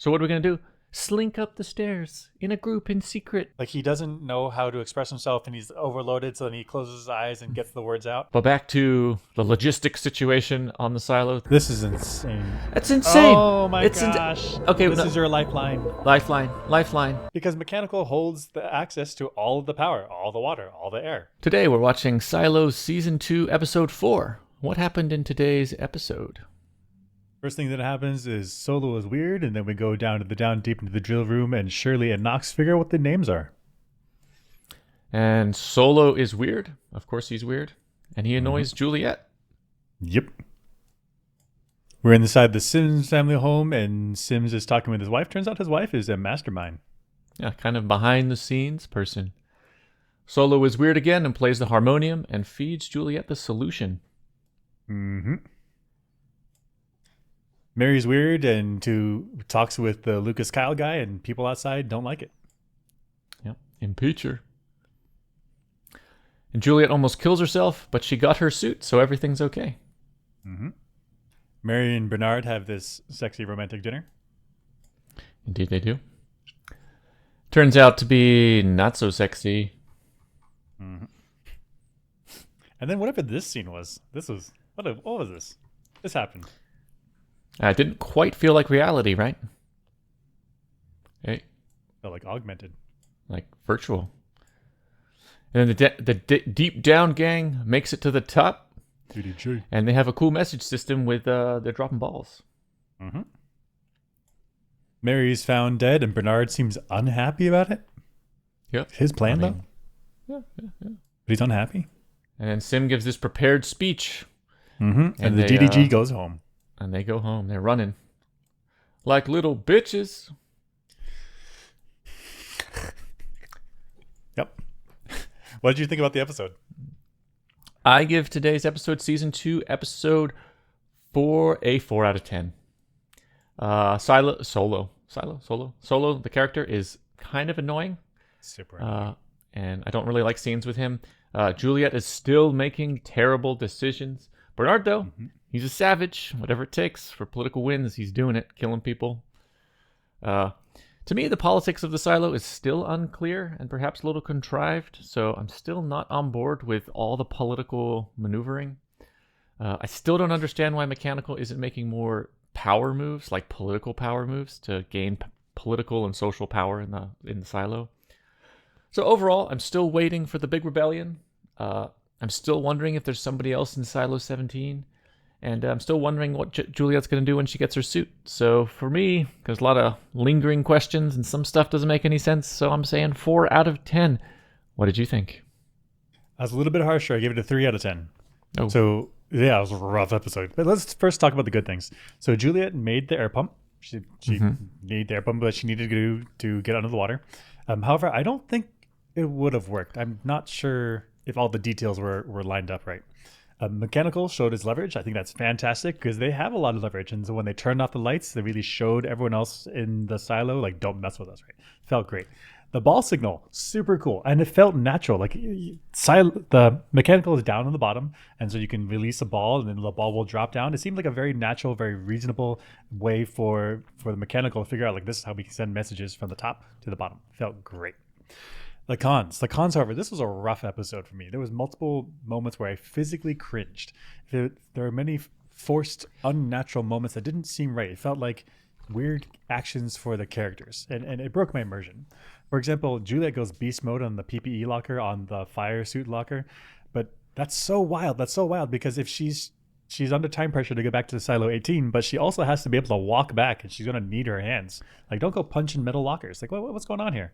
So what are we going to do? Slink up the stairs in a group in secret. Like he doesn't know how to express himself and he's overloaded, so then he closes his eyes and gets the words out. But back to the logistics situation on the silo. This is insane. That's insane. Oh my It's gosh. Okay, This is your lifeline. Lifeline. Because Mechanical holds the access to all of the power, all the water, all the air. Today we're watching Silo Season 2, Episode 4. What happened in today's episode? First thing that happens is Solo is weird, and then we go down deep into the drill room, and Shirley and Knox figure out what the names are. And Solo is weird. Of course he's weird. And he annoys Juliet. Yep. We're inside the Sims family home, and Sims is talking with his wife. Turns out his wife is a mastermind. Yeah, kind of behind the scenes person. Solo is weird again and plays the harmonium and feeds Juliet the solution. Mm-hmm. Mary's weird and talks with the Lucas Kyle guy, and people outside don't like it. Yep, impeach her. And Juliet almost kills herself, but she got her suit, so everything's okay. Mm-hmm. Mary and Bernard have this sexy romantic dinner. Indeed they do. Turns out to be not so sexy. Mm-hmm. And then whatever this scene was, what was this? This happened. It didn't quite feel like reality, right? Hey, Felt like augmented. like virtual. And then the deep down gang makes it to the top, DDG. and they have a cool message system with they're dropping balls. Mm-hmm. Mary's found dead, and Bernard seems unhappy about it. Yep. His plan, though. Yeah. But he's unhappy. And then Sim gives this prepared speech. Mm-hmm. And the they, DDG goes home. And they go home. They're running. Like little bitches. Yep. What did you think about the episode? I give today's episode, Season 2, Episode 4, a 4 out of 10. Solo, the character, is kind of annoying. Super annoying. And I don't really like scenes with him. Juliet is still making terrible decisions. Bernard, though, he's a savage. Whatever it takes for political wins, he's doing it, killing people. To me, the politics of the silo is still unclear and perhaps a little contrived, so I'm still not on board with all the political maneuvering. I still don't understand why Mechanical isn't making more power moves, like political power moves, to gain political and social power in the silo. So overall, I'm still waiting for the big rebellion. I'm still wondering if there's somebody else in Silo 17. And I'm still wondering what Juliet's going to do when she gets her suit. So for me, there's a lot of lingering questions and some stuff doesn't make any sense. So I'm saying 4 out of 10. What did you think? I was a little bit harsher. I gave it a 3 out of 10. Oh. So, yeah, it was a rough episode. But let's first talk about the good things. So Juliet made the air pump. She made the air pump, but she needed to get under the water. However, I don't think it would have worked. I'm not sure if all the details were lined up right. Mechanical showed his leverage. I think that's fantastic because they have a lot of leverage. And so when they turned off the lights, they really showed everyone else in the silo, like, don't mess with us, right? Felt great. The ball signal, super cool. And it felt natural. Like the Mechanical is down on the bottom. And so you can release a ball and then the ball will drop down. It seemed like a very natural, very reasonable way for the Mechanical to figure out, like, this is how we can send messages from the top to the bottom. Felt great. The cons, however, this was a rough episode for me. There was multiple moments where I physically cringed. There were many forced, unnatural moments that didn't seem right. It felt like weird actions for the characters, and it broke my immersion. For example, Juliet goes beast mode on the PPE locker, on the fire suit locker, but that's so wild. That's so wild because if she's under time pressure to go back to the Silo 18, but she also has to be able to walk back, and she's going to need her hands. Like, don't go punching metal lockers. Like, what's going on here?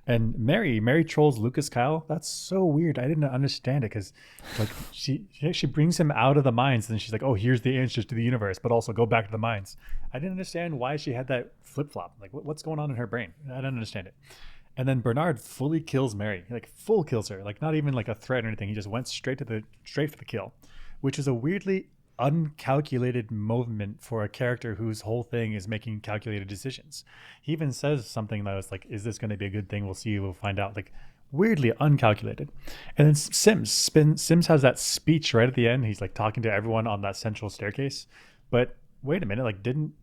And Mary trolls Lucas Kyle. That's so weird. I didn't understand it because, like, she brings him out of the mines, and then she's like, oh, here's the answers to the universe, but also go back to the mines. I didn't understand why she had that flip-flop. Like, what's going on in her brain? I didn't understand it. And then Bernard fully kills Mary, like full kills her, like not even like a threat or anything. He just went straight for the kill, which is a weirdly uncalculated movement for a character whose whole thing is making calculated decisions. He even says something that was like, is this going to be a good thing? We'll see. We'll find out. Like, weirdly uncalculated. And then Sims has that speech right at the end. He's like talking to everyone on that central staircase. But wait a minute, like, didn't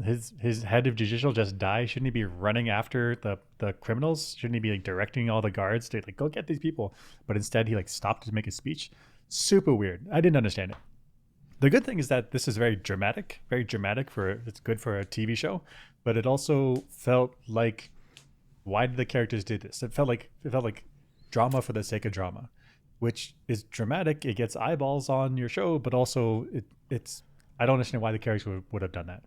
his head of judicial just die? Shouldn't he be running after the criminals? Shouldn't he be like directing all the guards to like go get these people? But instead he like stopped to make a speech. Super weird. I didn't understand it. The good thing is that this is very dramatic for it's good for a TV show, but it also felt like, why did the characters do this? It felt like drama for the sake of drama, which is dramatic. It gets eyeballs on your show, but also it's I don't understand why the characters would have done that.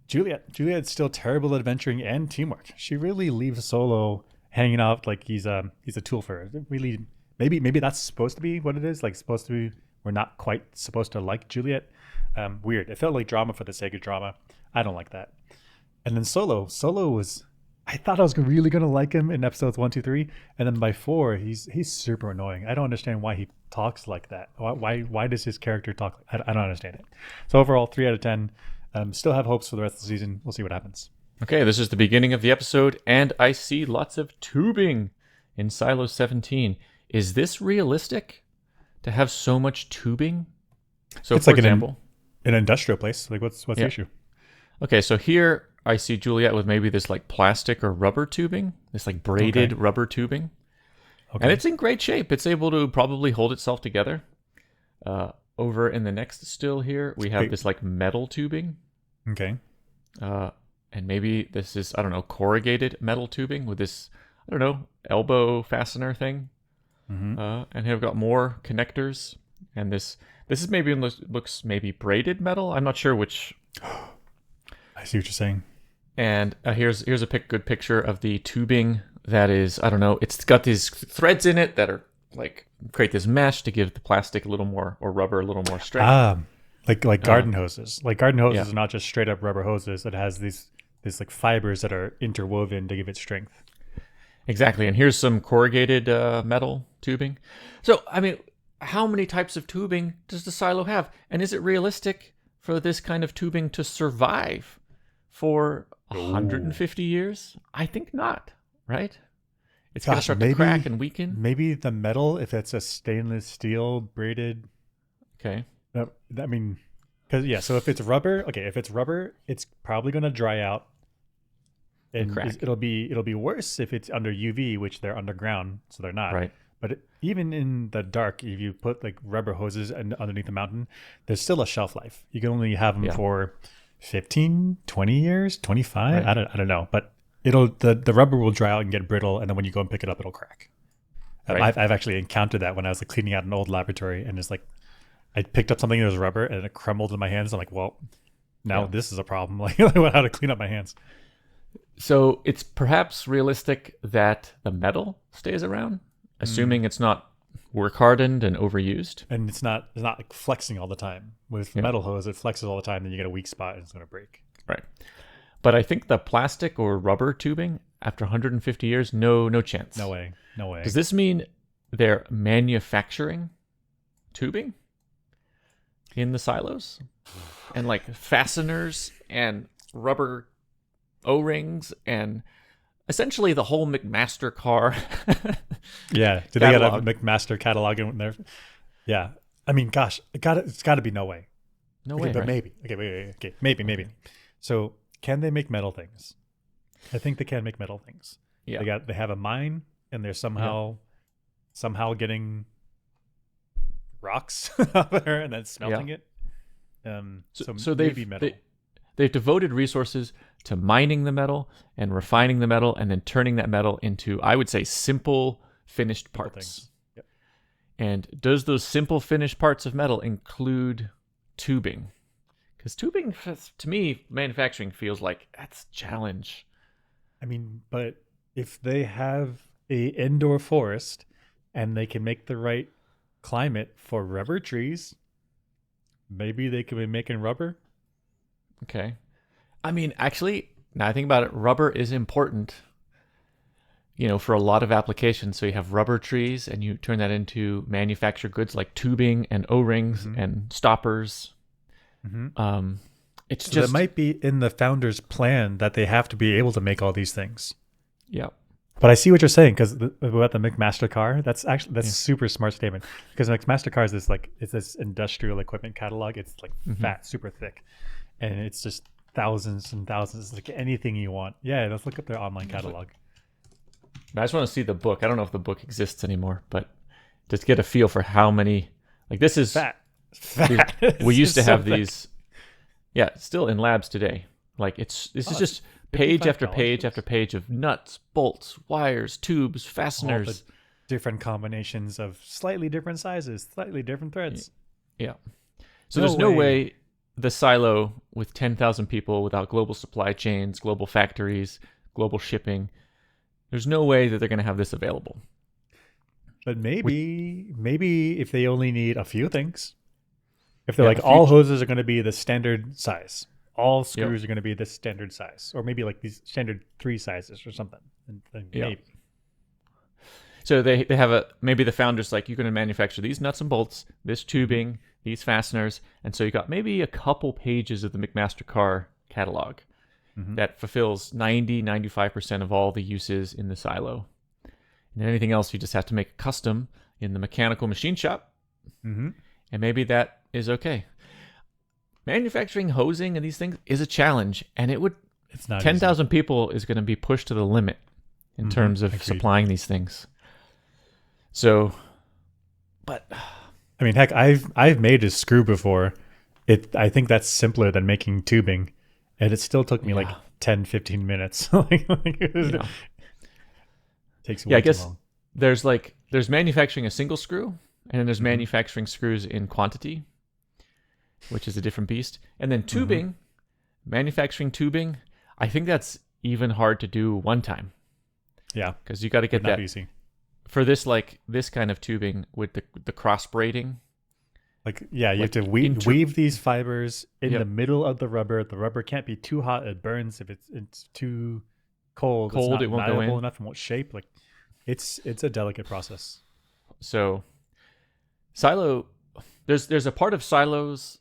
Juliet's still terrible at adventuring and teamwork. She really leaves Solo hanging out like he's a tool for her. Really, maybe that's supposed to be what it is. Like supposed to be, we're not quite supposed to like Juliet. Weird. It felt like drama for the sake of drama. I don't like that. And then Solo was. I thought I was really gonna like him in episodes 1, 2, 3, and then by 4, he's super annoying. I don't understand why he talks like that. Why does his character talk? I don't understand it. So overall, 3 out of 10. Still have hopes for the rest of the season. We'll see what happens. Okay, this is the beginning of the episode, and I see lots of tubing in Silo 17. Is this realistic to have so much tubing? So, it's for like example, an industrial place. Like, what's the issue? Okay, so here I see Juliet with maybe this like plastic or rubber tubing, this like braided rubber tubing. Okay. And it's in great shape. It's able to probably hold itself together. Over in the next still here, we have this like metal tubing. Okay. And maybe this is, I don't know, corrugated metal tubing with this, I don't know, elbow fastener thing. Mm-hmm. And here we've got more connectors. And this is maybe looks maybe braided metal. I'm not sure which. I see what you're saying. And here's a good picture of the tubing that is, I don't know, it's got these threads in it that are like create this mesh to give the plastic a little more, or rubber a little more strength. Like garden hoses. Like garden hoses are not just straight up rubber hoses. It has these like fibers that are interwoven to give it strength. Exactly. And here's some corrugated metal tubing. So, I mean, how many types of tubing does the silo have? And is it realistic for this kind of tubing to survive for 150 years? I think not, right? It's going to start to crack and weaken. Maybe the metal, if it's a stainless steel braided. Okay. I mean, because so if it's rubber, it's probably going to dry out. And it'll be worse if it's under UV, which they're underground, so they're not. Right. But even in the dark, if you put like rubber hoses underneath the mountain, there's still a shelf life. You can only have them for 15, 20 years, 25. Right. I don't know, but the rubber will dry out and get brittle, and then when you go and pick it up, it'll crack. Right. I've actually encountered that when I was like cleaning out an old laboratory, and it's like I picked up something that was rubber and it crumbled in my hands. I'm like, well, now this is a problem. Like I went how to clean up my hands. So it's perhaps realistic that the metal stays around, assuming it's not work hardened and overused, and it's not like flexing all the time. With the metal hose, it flexes all the time, then you get a weak spot and it's going to break. Right. But I think the plastic or rubber tubing after 150 years, no chance. No way. Does this mean they're manufacturing tubing in the silos, and like fasteners and rubber O-rings and essentially the whole McMaster car? Yeah. Did they got a McMaster catalog in there? Yeah. I mean, gosh, it's got to be no way. No way. But right? maybe. Okay. Maybe. So can they make metal things? I think they can make metal things. Yeah. They have a mine, and they're somehow getting rocks out there and then smelting it. So maybe metal. They've devoted resources to mining the metal and refining the metal and then turning that metal into, I would say, simple finished parts. Yep. And does those simple finished parts of metal include tubing? Because tubing, to me, manufacturing feels like that's a challenge. I mean, but if they have a indoor forest and they can make the right climate for rubber trees, maybe they could be making rubber. Okay. I mean, actually, now I think about it, rubber is important, for a lot of applications. So you have rubber trees and you turn that into manufactured goods like tubing and O-rings and stoppers. Mm-hmm. That might be in the founder's plan that they have to be able to make all these things. Yeah. But I see what you're saying, because about the McMaster car, that's super smart statement. Because McMaster car is this industrial equipment catalog. It's like fat, super thick. And it's just thousands and thousands, like anything you want. Yeah, let's look up their online catalog. I just want to see the book. I don't know if the book exists anymore, but just get a feel for how many. Like this is Fat. We used to so have thick. these. Yeah, still in labs today. Like this is just page after page after page of nuts, bolts, wires, tubes, All fasteners. the different combinations of slightly different sizes, slightly different threads. Yeah. So No there's no way. way the silo with 10,000 people without global supply chains, global factories, global shipping. There's no way that they're going to have this available. But maybe if they only need a few things, if they're Yeah, like the all future- hoses are going to be the standard size, all screws are going to be the standard size, or maybe like these standard 3 sizes or something. And then Yeah. maybe. So they have maybe the founders like, you're going to manufacture these nuts and bolts, this tubing, these fasteners. And so you got maybe a couple pages of the McMaster car catalog that fulfills 95% of all the uses in the silo. And then anything else you just have to make custom in the mechanical machine shop. Mm-hmm. And maybe that is okay. Manufacturing hosing and these things is a challenge, and It's not 10,000 people is going to be pushed to the limit in terms of agreed. supplying these things. So, but I mean, heck, I've made a screw before. I think that's simpler than making tubing, and it still took me like 10, 15 minutes. yeah. Takes Yeah, way I guess too long. there's manufacturing a single screw, and then there's manufacturing screws in quantity, which is a different beast. And then tubing, manufacturing tubing, I think that's even hard to do one time, Yeah, because you got to get not that easy. for this kind of tubing with the cross braiding. Like, yeah, you Like have to weave these fibers in the middle of the rubber. The rubber can't be too hot; it burns. If it's too cold, it's not It won't go malleable in. enough and won't shape. Like, it's a delicate process. So silo, there's a part of silos,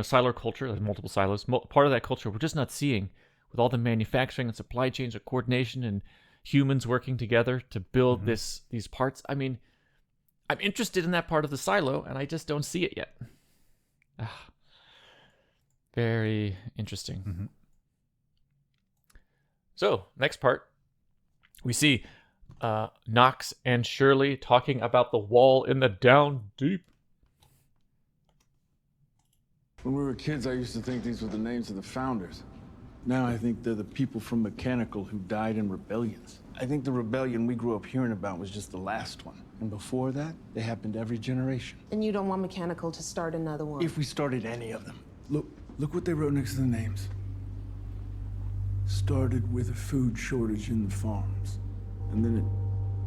silo culture, there's multiple silos. Part of that culture we're just not seeing with all the manufacturing and supply chains of coordination and humans working together to build these parts. I mean, I'm interested in that part of the silo, and I just don't see it yet. Very interesting. So, next part, we see Knox and Shirley talking about the wall in the down deep. When we were kids, I used to think these were the names of the founders. Now I think they're the people from Mechanical who died in rebellions. I think the rebellion we grew up hearing about was just the last one. And before that, they happened every generation. And you don't want Mechanical to start another one? If we started any of them. Look what they wrote next to the names. Started with a food shortage in the farms. And then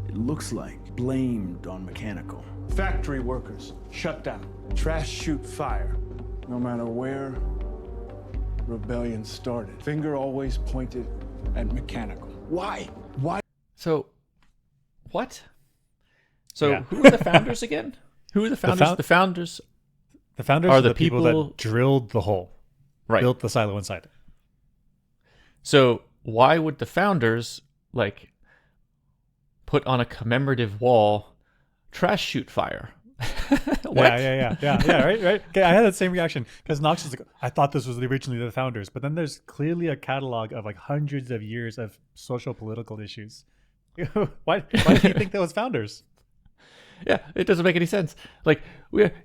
it looks like blamed on Mechanical. Factory workers, shut down. Trash chute fire. No matter where rebellion started, finger always pointed at Mechanical. Why? So, what? So, Yeah. who are the founders again? Who are the founders? The founders The founders Are are the the people people- that drilled the hole, right. built the silo inside it. So, why would the founders put on a commemorative wall trash chute fire? What? Yeah, right. Okay, I had that same reaction because Knox was like, I thought this was originally the founders, but then there's clearly a catalog of like hundreds of years of social political issues. Why do you think that was founders? Yeah, it doesn't make any sense. Like,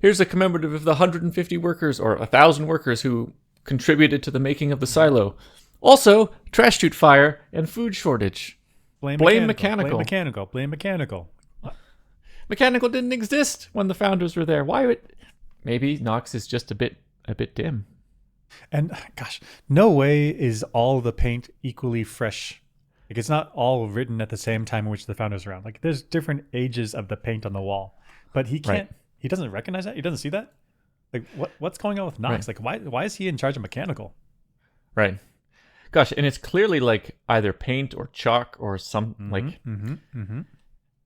here's a commemorative of the 150 workers or 1,000 workers who contributed to the making of the silo. Also, trash chute fire and food shortage. Blame Mechanical. Blame mechanical. Mechanical didn't exist when the founders were there. Why would? Maybe Knox is just a bit dim. And gosh, no way is all the paint equally fresh. Like, it's not all written at the same time in which the founders were around. Like, there's different ages of the paint on the wall, but he can't. Right. He doesn't recognize that. He doesn't see that. Like, what's going on with Knox? Right. Like, why is he in charge of mechanical? Right. Gosh, and it's clearly like either paint or chalk or some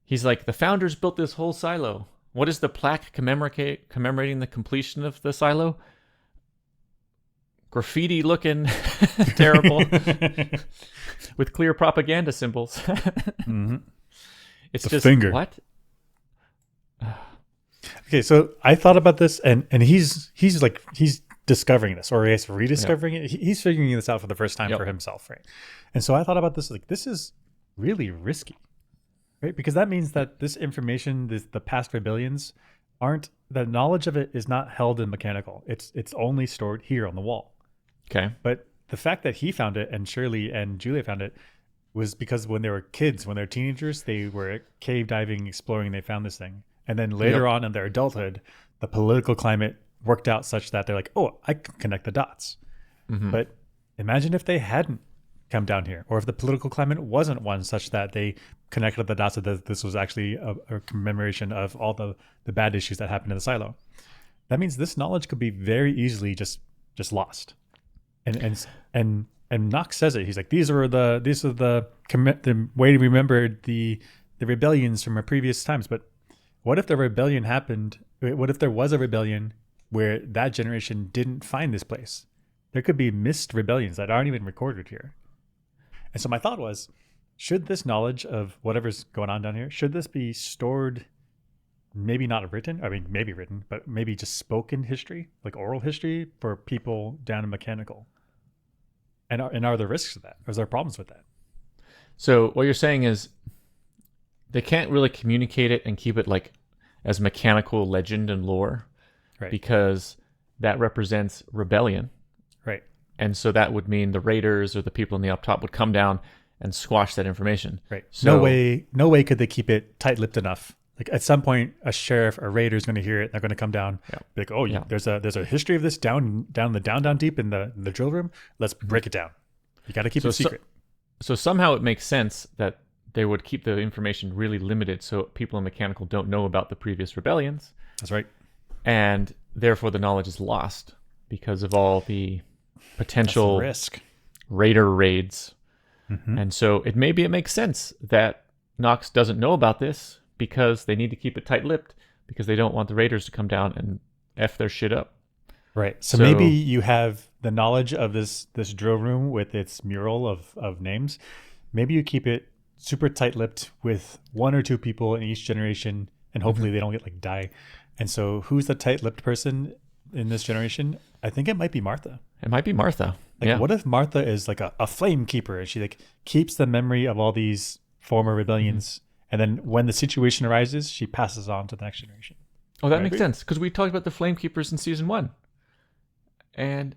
He's like, the founders built this whole silo. What is the plaque commemorating the completion of the silo? Graffiti looking terrible with clear propaganda symbols. It's The just finger. what? Okay, so I thought about this, and he's discovering this, or I guess rediscovering it. He's figuring this out for the first time for himself, right? And so I thought about this, like, this is really risky, right? Because that means that this information, the past rebellions, the knowledge of it is not held in mechanical. It's only stored here on the wall. Okay. But the fact that he found it and Shirley and Julia found it was because when they were kids, when they were teenagers, they were cave diving, exploring, and they found this thing. And then later on in their adulthood, the political climate worked out such that they're like, oh, I can connect the dots. But imagine if they hadn't come down here, or if the political climate wasn't one such that they connected the dots that this was actually a commemoration of all the bad issues that happened in the silo. That means this knowledge could be very easily just lost. And Knox says it. He's like, these are the way to remember the rebellions from our previous times. But what if the rebellion happened? What if there was a rebellion where that generation didn't find this place? There could be missed rebellions that aren't even recorded here. And so my thought was, should this knowledge of whatever's going on down here, should this be stored, maybe not written, I mean, maybe written, but maybe just spoken history, like oral history for people down in mechanical? And are there risks of that? Or is there problems with that? So what you're saying is they can't really communicate it and keep it like as mechanical legend and lore, Right. because that represents rebellion. Right. And so that would mean the raiders or the people in the up top would come down and squash that information. Right. So, no way could they keep it tight-lipped enough. Like at some point, a sheriff or raider is going to hear it. And they're going to come down. Be like, oh, there's a history of this down deep in the drill room. Let's break it down. You got to keep it secret. So somehow it makes sense that they would keep the information really limited so people in mechanical don't know about the previous rebellions. That's right. And therefore the knowledge is lost because of all the potential risk raider raids. And so it makes sense that Knox doesn't know about this because they need to keep it tight-lipped because they don't want the raiders to come down and F their shit up. Right. So maybe you have the knowledge of this drill room with its mural of names. Maybe you keep it super tight-lipped with one or two people in each generation, and hopefully they don't get die. And so who's the tight-lipped person in this generation? I think it might be Martha. It might be Martha. What if Martha is like a flame keeper and she keeps the memory of all these former rebellions, and then when the situation arises, she passes on to the next generation? Oh, that makes sense, because we talked about the flame keepers in season 1. And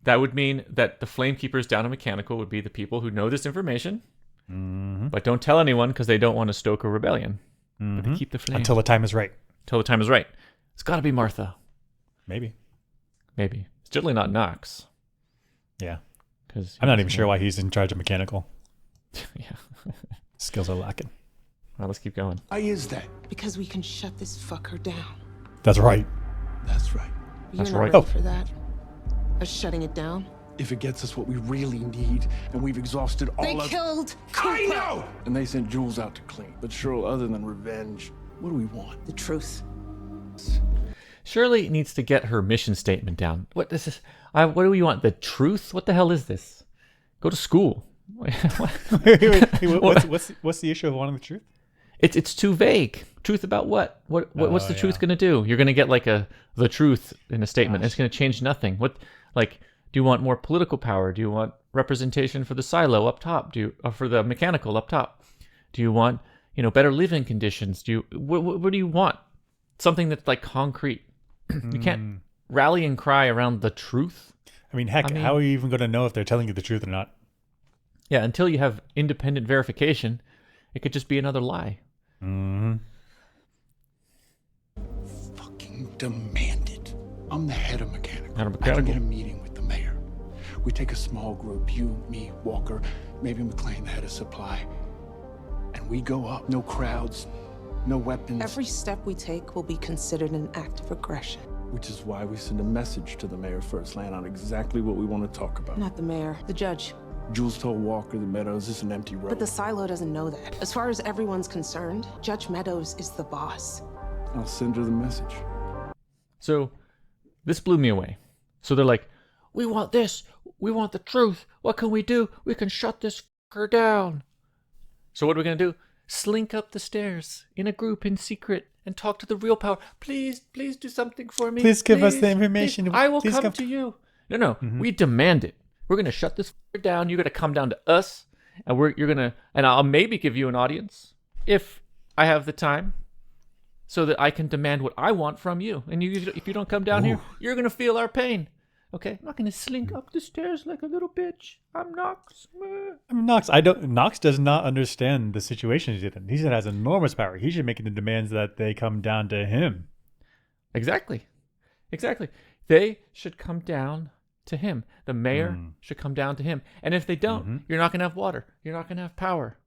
that would mean that the flame keepers down in mechanical would be the people who know this information, but don't tell anyone because they don't want to stoke a rebellion. But they keep the flame. Until the time is right. It's got to be Martha. Maybe. It's certainly not Knox. Yeah. Because I'm not even sure why he's in charge of mechanical. Yeah. Skills are lacking. Well, let's keep going. Why is that? Because we can shut this fucker down. That's right. That's right. You're That's not right. ready for that. Us shutting it down. If it gets us what we really need, and we've exhausted all They of... killed I Cooper. know! And they sent Jules out to clean. But Cheryl, other than revenge, what do we want? The truth. Shirley needs to get her mission statement down. What is this? What do we want? The truth? What the hell is this? Go to school. Wait, what's the issue of wanting the truth? It's too vague. Truth about what? What's the truth going to do? You're going to get like the truth in a statement. It's going to change nothing. Do you want more political power? Do you want representation for the silo up top? For the mechanical up top? Do you want better living conditions? What do you want? Something that's like concrete. You can't rally and cry around the truth. I mean, how are you even going to know if they're telling you the truth or not? Yeah, until you have independent verification, it could just be another lie. Fucking demand it. I'm the head of mechanical. Head of I can mechanical. get a meeting with the mayor. We take a small group, you, me, Walker, maybe McLean, the head of supply, and we go up. No crowds, no weapons. Every step we take will be considered an act of aggression. Which is why we send a message to the mayor first, laying out exactly what we want to talk about. Not the mayor, the judge. Jules told Walker the Meadows is an empty road. But the silo doesn't know that. As far as everyone's concerned, Judge Meadows is the boss. I'll send her the message. So this blew me away. So they're like, we want this. We want the truth. What can we do? We can shut this fucker down. So what are we going to do? Slink up the stairs in a group in secret and talk to the real power. Please do something for me. Please give us the information. Please. I will Please come to you. No, we demand it. We're gonna shut this down. You're gonna come down to us, and I'll maybe give you an audience if I have the time, so that I can demand what I want from you. And if you don't come down here, you're gonna feel our pain. Okay, I'm not gonna slink up the stairs like a little bitch. I'm Nox. Nox does not understand the situation he's in. He has enormous power. He should make the demands that they come down to him. Exactly. They should come down to him. The mayor should come down to him. And if they don't, you're not gonna have water. You're not gonna have power.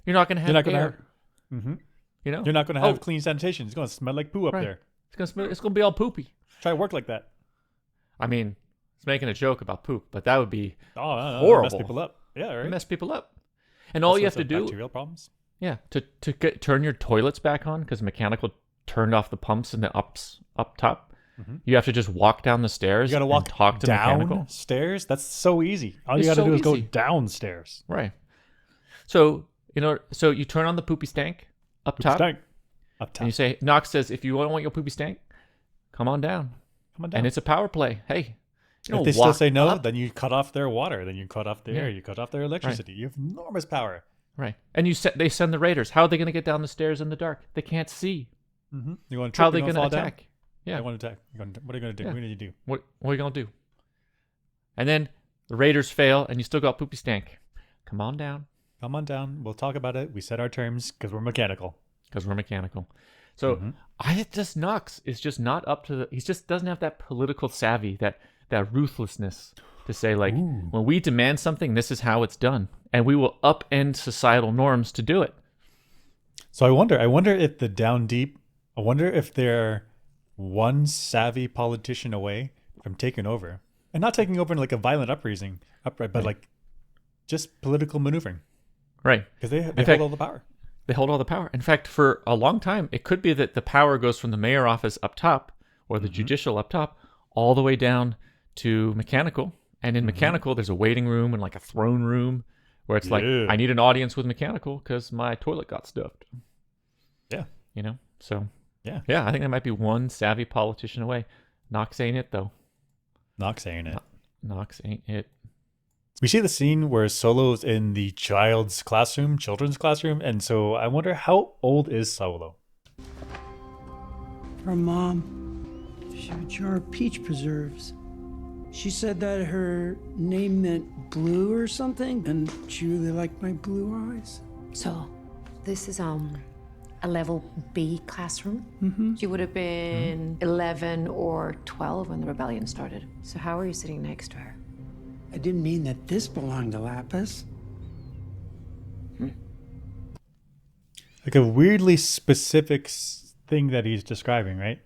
You're not gonna have air. You know, you're not gonna have clean sanitation. It's gonna smell like poo up there. It's gonna be all poopy. Try to work like that. I mean, it's making a joke about poop, but that would be horrible. Mess people up. Yeah, right. Mess people up. And all you have to do, bacterial problems. Yeah, to turn your toilets back on, because mechanical turned off the pumps in the up top. You have to just walk down the stairs. You got to walk and talk to mechanical stairs. That's so easy. All you got to do is go downstairs. Right. So so you turn on the poopy stank up top. And you say, Nox says, if you don't want your poopy stank, come on down. And it's a power play. Hey, if they still say no, then you cut off their water. Then you cut off their air. You cut off their electricity. Right. You have enormous power. Right. And they send the raiders. How are they going to get down the stairs in the dark? They can't see. You want to How are they going to attack? Down? Yeah. They want to attack. What are you going to do? Yeah. What do you do? What are you going to do? And then the raiders fail, and you still got poopy stank. Come on down. Come on down. We'll talk about it. We set our terms because we're mechanical. So Nox is just not up to he just doesn't have that political savvy, that ruthlessness to say, like, when we demand something, this is how it's done, and we will upend societal norms to do it. So I wonder if they're one savvy politician away from taking over, and not taking over in like a violent uprising, but like just political maneuvering. Right. Because they hold all the power. They hold all the power. In fact, for a long time, it could be that the power goes from the mayor office up top, or the judicial up top, all the way down to mechanical. And in mechanical, there's a waiting room and like a throne room where it's like, I need an audience with mechanical because my toilet got stuffed. Yeah. So yeah, I think that might be one savvy politician away. Nox ain't it, though. Nox ain't it. Nox ain't it. We see the scene where Solo's in the children's classroom, and so I wonder, how old is Solo? Her mom, she would jar peach preserves. She said that her name meant blue or something, and she really liked my blue eyes. So, this is a level B classroom. You would have been 11 or 12 when the rebellion started. So how are you sitting next to her? I didn't mean that this belonged to Lapis. Like a weirdly specific thing that he's describing, right?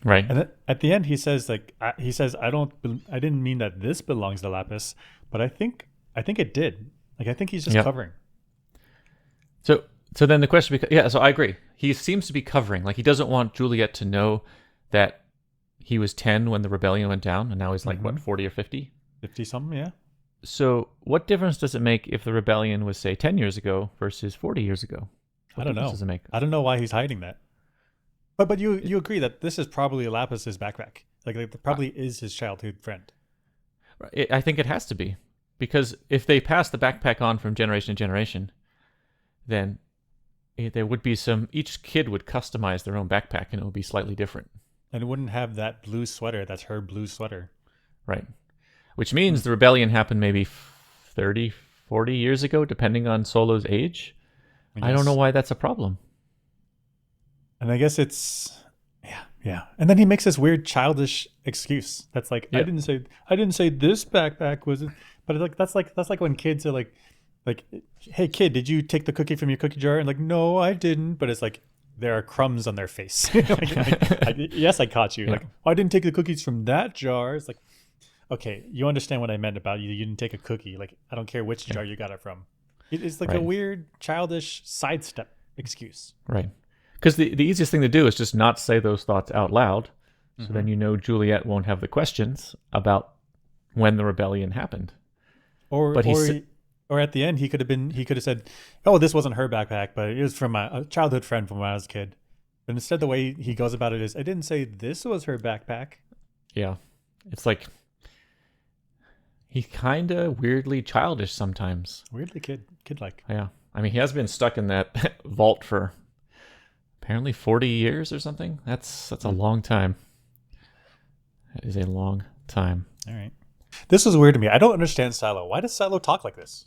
Right. And at the end, he says, I didn't mean that this belongs to Lapis, but I think it did. Like, I think he's just covering. So then the question becomes, so I agree. He seems to be covering. Like, he doesn't want Juliet to know that he was 10 when the rebellion went down, and now he's like, what, 40 or 50? 50-something, yeah. So what difference does it make if the rebellion was, say, 10 years ago versus 40 years ago? I don't know. Does it make? I don't know why he's hiding that. But you agree that this is probably Lapis's backpack. Like probably is his childhood friend. I think it has to be. Because if they pass the backpack on from generation to generation, then there would be each kid would customize their own backpack, and it would be slightly different. And it wouldn't have that blue sweater. That's her blue sweater. Right. Which means the rebellion happened maybe 30, 40 years ago, depending on Solo's age. I don't know why that's a problem. And I guess it's, yeah. And then he makes this weird childish excuse. That's like, I didn't say this backpack was, but that's like when kids are like, hey kid, did you take the cookie from your cookie jar? And like, no, I didn't. But it's like, there are crumbs on their face. Yes, I caught you. Yeah. Like, I didn't take the cookies from that jar. It's like, okay, you understand what I meant about you. You didn't take a cookie. Like, I don't care which jar you got it from. It's like a weird, childish sidestep excuse. Right. Because the easiest thing to do is just not say those thoughts out loud. So then Juliet won't have the questions about when the rebellion happened. Or at the end, he could have said, oh, this wasn't her backpack, but it was from a childhood friend from when I was a kid. But instead, the way he goes about it is, I didn't say this was her backpack. Yeah. It's like, He's kind of weirdly childish sometimes. Weirdly kid-like. Yeah. I mean, he has been stuck in that vault for apparently 40 years or something. That's a long time. That is a long time. All right. This was weird to me. I don't understand Silo. Why does Silo talk like this?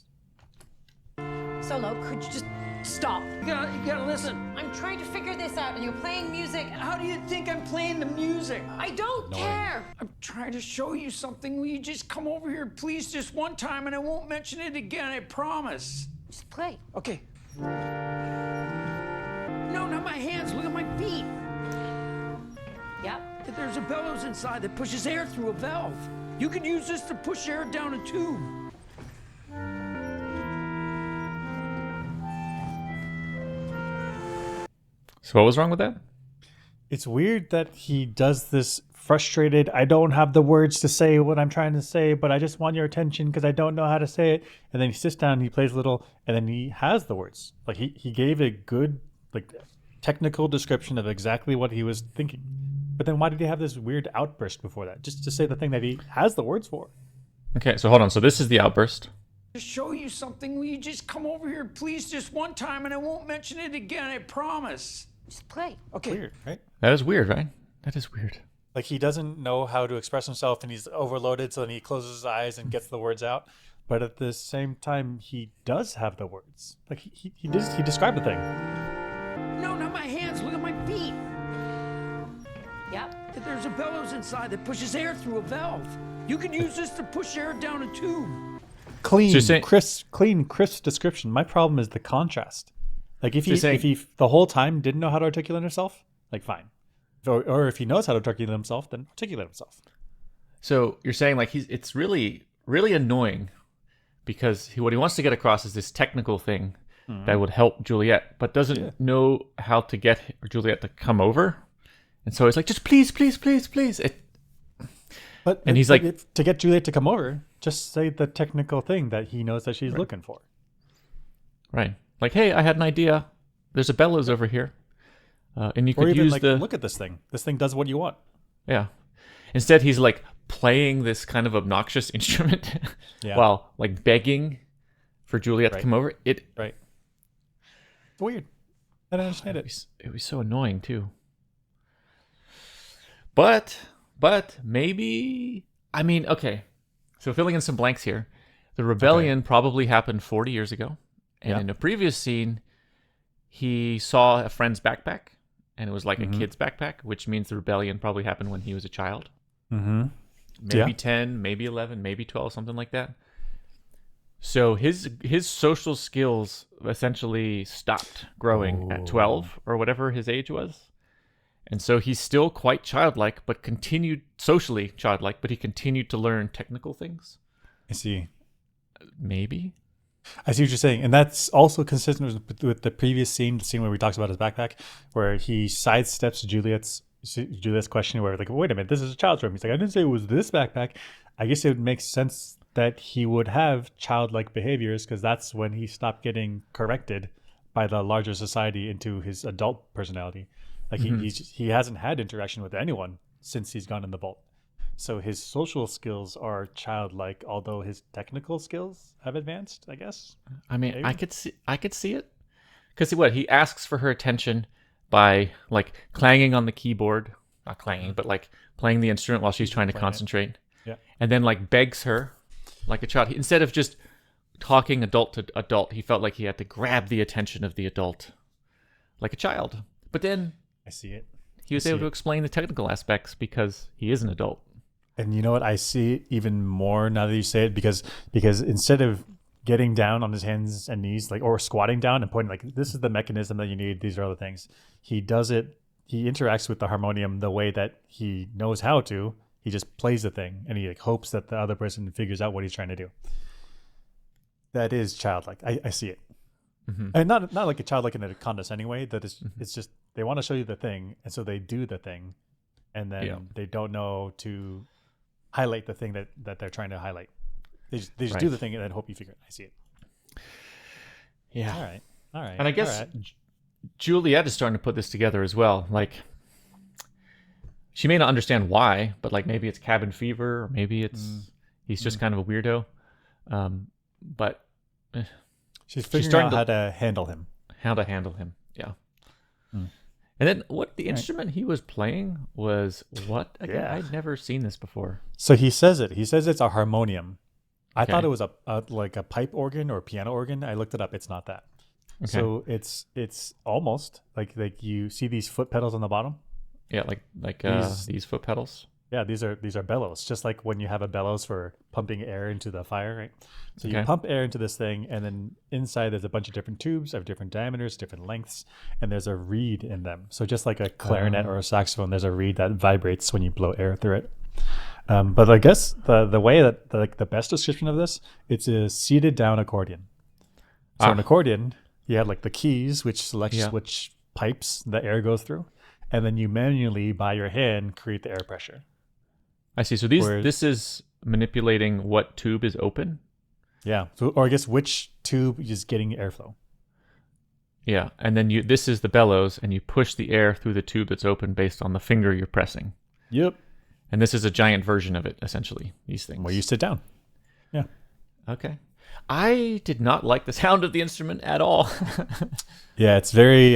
Solo, could you just stop? You gotta listen. I'm trying to figure this out, and you're playing music. How do you think I'm playing the music? I don't care. I'm trying to show you something. Will you just come over here, please, just one time, and I won't mention it again, I promise. Just play. Okay. No, not my hands. Look at my feet. Yep. There's a bellows inside that pushes air through a valve. You can use this to push air down a tube. So what was wrong with that? It's weird that he does this frustrated, I don't have the words to say what I'm trying to say, but I just want your attention because I don't know how to say it. And then he sits down, he plays a little, and then he has the words. Like he gave a good technical description of exactly what he was thinking. But then why did he have this weird outburst before that? Just to say the thing that he has the words for. Okay, so hold on. So this is the outburst. To show you something, will you just come over here, please, just one time, and I won't mention it again, I promise. Just play. Okay. Weird, right? That is weird, right? That is weird. Like he doesn't know how to express himself and he's overloaded, so then he closes his eyes and gets the words out. But at the same time, he does have the words. Like he described the thing. No, not my hands. Look at my feet. Yep. There's a bellows inside that pushes air through a valve. You can use this to push air down a tube. Clean, So crisp description. My problem is the contrast. Like if he the whole time didn't know how to articulate himself, like fine. Or if he knows how to articulate himself, then articulate himself. So you're saying like it's really, really annoying because what he wants to get across is this technical thing that would help Juliet, but doesn't know how to get Juliet to come over. And so he's like, just please, please, please, please. He's like, to get Juliet to come over, just say the technical thing that he knows that she's looking for. Right. Like, hey, I had an idea. There's a bellows over here. And you could even use look at this thing. This thing does what you want. Yeah. Instead, he's like playing this kind of obnoxious instrument while like begging for Juliet to come over. Right. It's weird. I don't understand it. It was so annoying too. But maybe, I mean, okay. So filling in some blanks here. The rebellion probably happened 40 years ago. And in a previous scene, he saw a friend's backpack, and it was like a kid's backpack, which means the rebellion probably happened when he was a child. Mm-hmm. Maybe 10, maybe 11, maybe 12, something like that. So his social skills essentially stopped growing at 12 or whatever his age was. And so he's still quite childlike, but continued socially childlike, but he continued to learn technical things. I see. Maybe. I see what you're saying. And that's also consistent with the previous scene, the scene where we talked about his backpack, where he sidesteps Juliet's question where like, wait a minute, this is a child's room. He's like, I didn't say it was this backpack. I guess it would make sense that he would have childlike behaviors because that's when he stopped getting corrected by the larger society into his adult personality. Like he hasn't had interaction with anyone since he's gone in the vault. So his social skills are childlike, although his technical skills have advanced, I guess. I mean, Maybe. I could see it. Because he asks for her attention by like clanging on the keyboard, not clanging, but like playing the instrument while she's trying to concentrate. Yeah. And then like begs her like a child. Instead of just talking adult to adult, he felt like he had to grab the attention of the adult like a child. But then I see it. he was able to explain the technical aspects because he is an adult. And you know what? I see it even more now that you say it because instead of getting down on his hands and knees, like or squatting down and pointing like this is the mechanism that you need, these are other things. He does it. He interacts with the harmonium the way that he knows how to. He just plays the thing and he like hopes that the other person figures out what he's trying to do. That is childlike. I see it. Mm-hmm. And not like a childlike in a condescending way. That is, it's just they want to show you the thing, and so they do the thing, and then they don't know to highlight the thing that they're trying to highlight. They just do the thing and then hope you figure it. I see it. Yeah. All right. And I guess Juliet is starting to put this together as well. Like, she may not understand why, but like maybe it's cabin fever, or maybe it's He's just kind of a weirdo. But She's figuring out how to handle him. Yeah. And then the instrument he was playing was what? Again, Yeah. I'd never seen this before. So he says it. He says it's a harmonium. I Okay. thought it was like a pipe organ or piano organ. I looked it up. It's not that. Okay. So it's almost like you see these foot pedals on the bottom. Yeah, like these foot pedals. Yeah, these are bellows, just like when you have a bellows for pumping air into the fire, right? So you Okay. pump air into this thing, and then inside there's a bunch of different tubes of different diameters, different lengths, and there's a reed in them. So just like a clarinet or a saxophone, there's a reed that vibrates when you blow air through it. But I guess the way that the best description of this, it's a seated down accordion. So an accordion, you have like the keys, which selects which pipes the air goes through, and then you manually by your hand create the air pressure. I see. So this is manipulating what tube is open. Yeah. So, or I guess which tube is getting airflow. Yeah, and then this is the bellows, and you push the air through the tube that's open based on the finger you're pressing. Yep. And this is a giant version of it, essentially. These things. Where you sit down. Yeah. Okay. I did not like the sound of the instrument at all. Yeah, it's very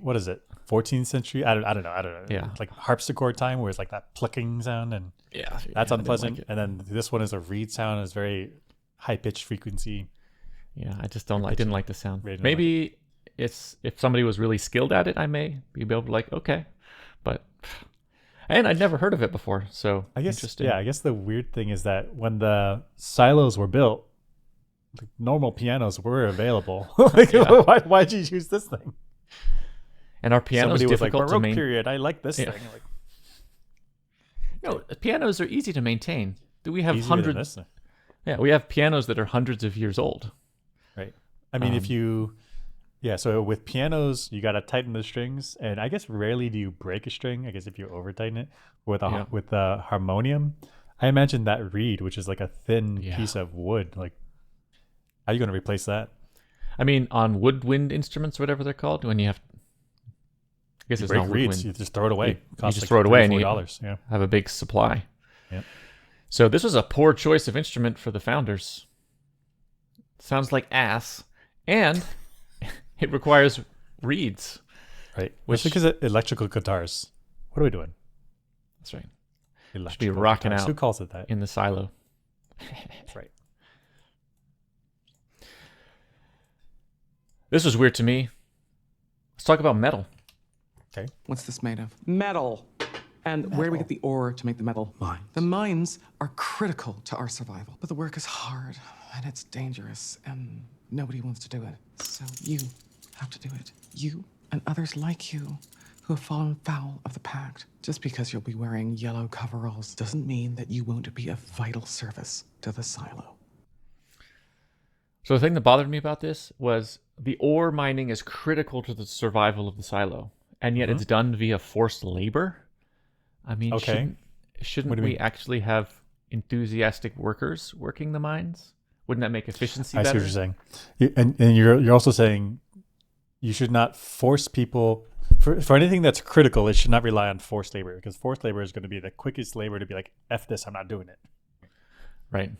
what is it? 14th century? I don't know. Yeah. Like harpsichord time where it's like that plucking sound, and Yeah, that's I didn't unpleasant. like it. And then this one is a reed sound. It's very high pitched frequency. Yeah, I just didn't like the sound. Really didn't Maybe it's if somebody was really skilled at it, I may be able to like, okay. But and I'd never heard of it before, so I guess interesting. I guess the weird thing is that when the silos were built, the normal pianos were available. Like, why'd you choose this thing? And our piano's Somebody was like, difficult to Baroque maintain. period. I like this Yeah. thing. Like, No, pianos are easy to maintain. Do we have easier than hundreds? this. Yeah, we have pianos that are hundreds of years old. Right. I mean, if you, so with pianos, you got to tighten the strings. And I guess rarely do you break a string. I guess if you over tighten it with the harmonium, I imagine that reed, which is like a thin piece of wood, like, how are you going to replace that? I mean, on woodwind instruments, whatever they're called, when you have, I guess You it's break not reeds, woodwind. you just throw it away. You just throw it away and you $4. Yeah. have a big supply. Yeah. So this was a poor choice of instrument for the founders. Sounds like ass, and it requires reeds. Right. Which- Which because electrical guitars. What are we doing? That's right. Electrical rocking guitars. out. Who calls it that? In the silo. That's right. This was weird to me. Let's talk about metal. Okay. What's this made of? Metal. And where do we get the ore to make the metal? Mines. The mines are critical to our survival. But the work is hard, and it's dangerous, and nobody wants to do it. So you have to do it. You and others like you who have fallen foul of the pact. Just because you'll be wearing yellow coveralls doesn't mean that you won't be of vital service to the silo. So the thing that bothered me about this was the ore mining is critical to the survival of the silo, and yet it's done via forced labor. I mean, Okay. shouldn't What do you we mean? actually have enthusiastic workers working the mines? Wouldn't that make efficiency I see better? what you're saying. And you're also saying you should not force people for anything that's critical. It should not rely on forced labor, because forced labor is going to be the quickest labor to be like, F this, I'm not doing it. Right.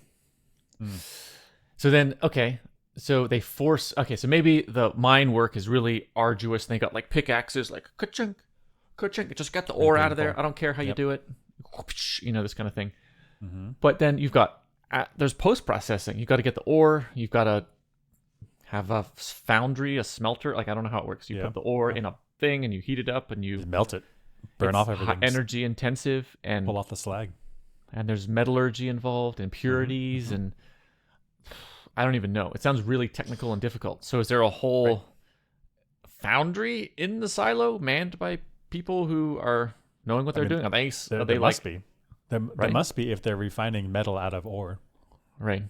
So then, okay. So they force, so maybe the mine work is really arduous. And they got like pickaxes, like ka-chunk, ka-chunk, just get the ore out of there. I don't care how you do it. You know, this kind of thing. But then you've got, there's post-processing. You've got to get the ore. You've got to have a foundry, a smelter. Like, I don't know how it works. You put the ore in a thing and you heat it up and you Just melt it, burn it's off everything, just energy intensive, and pull off the slag. and there's metallurgy involved and purities and I don't even know. It sounds really technical and difficult. So is there a whole foundry in the silo manned by people who are knowing what they're doing? Are they There like must be. There Right. must be if they're refining metal out of ore. right?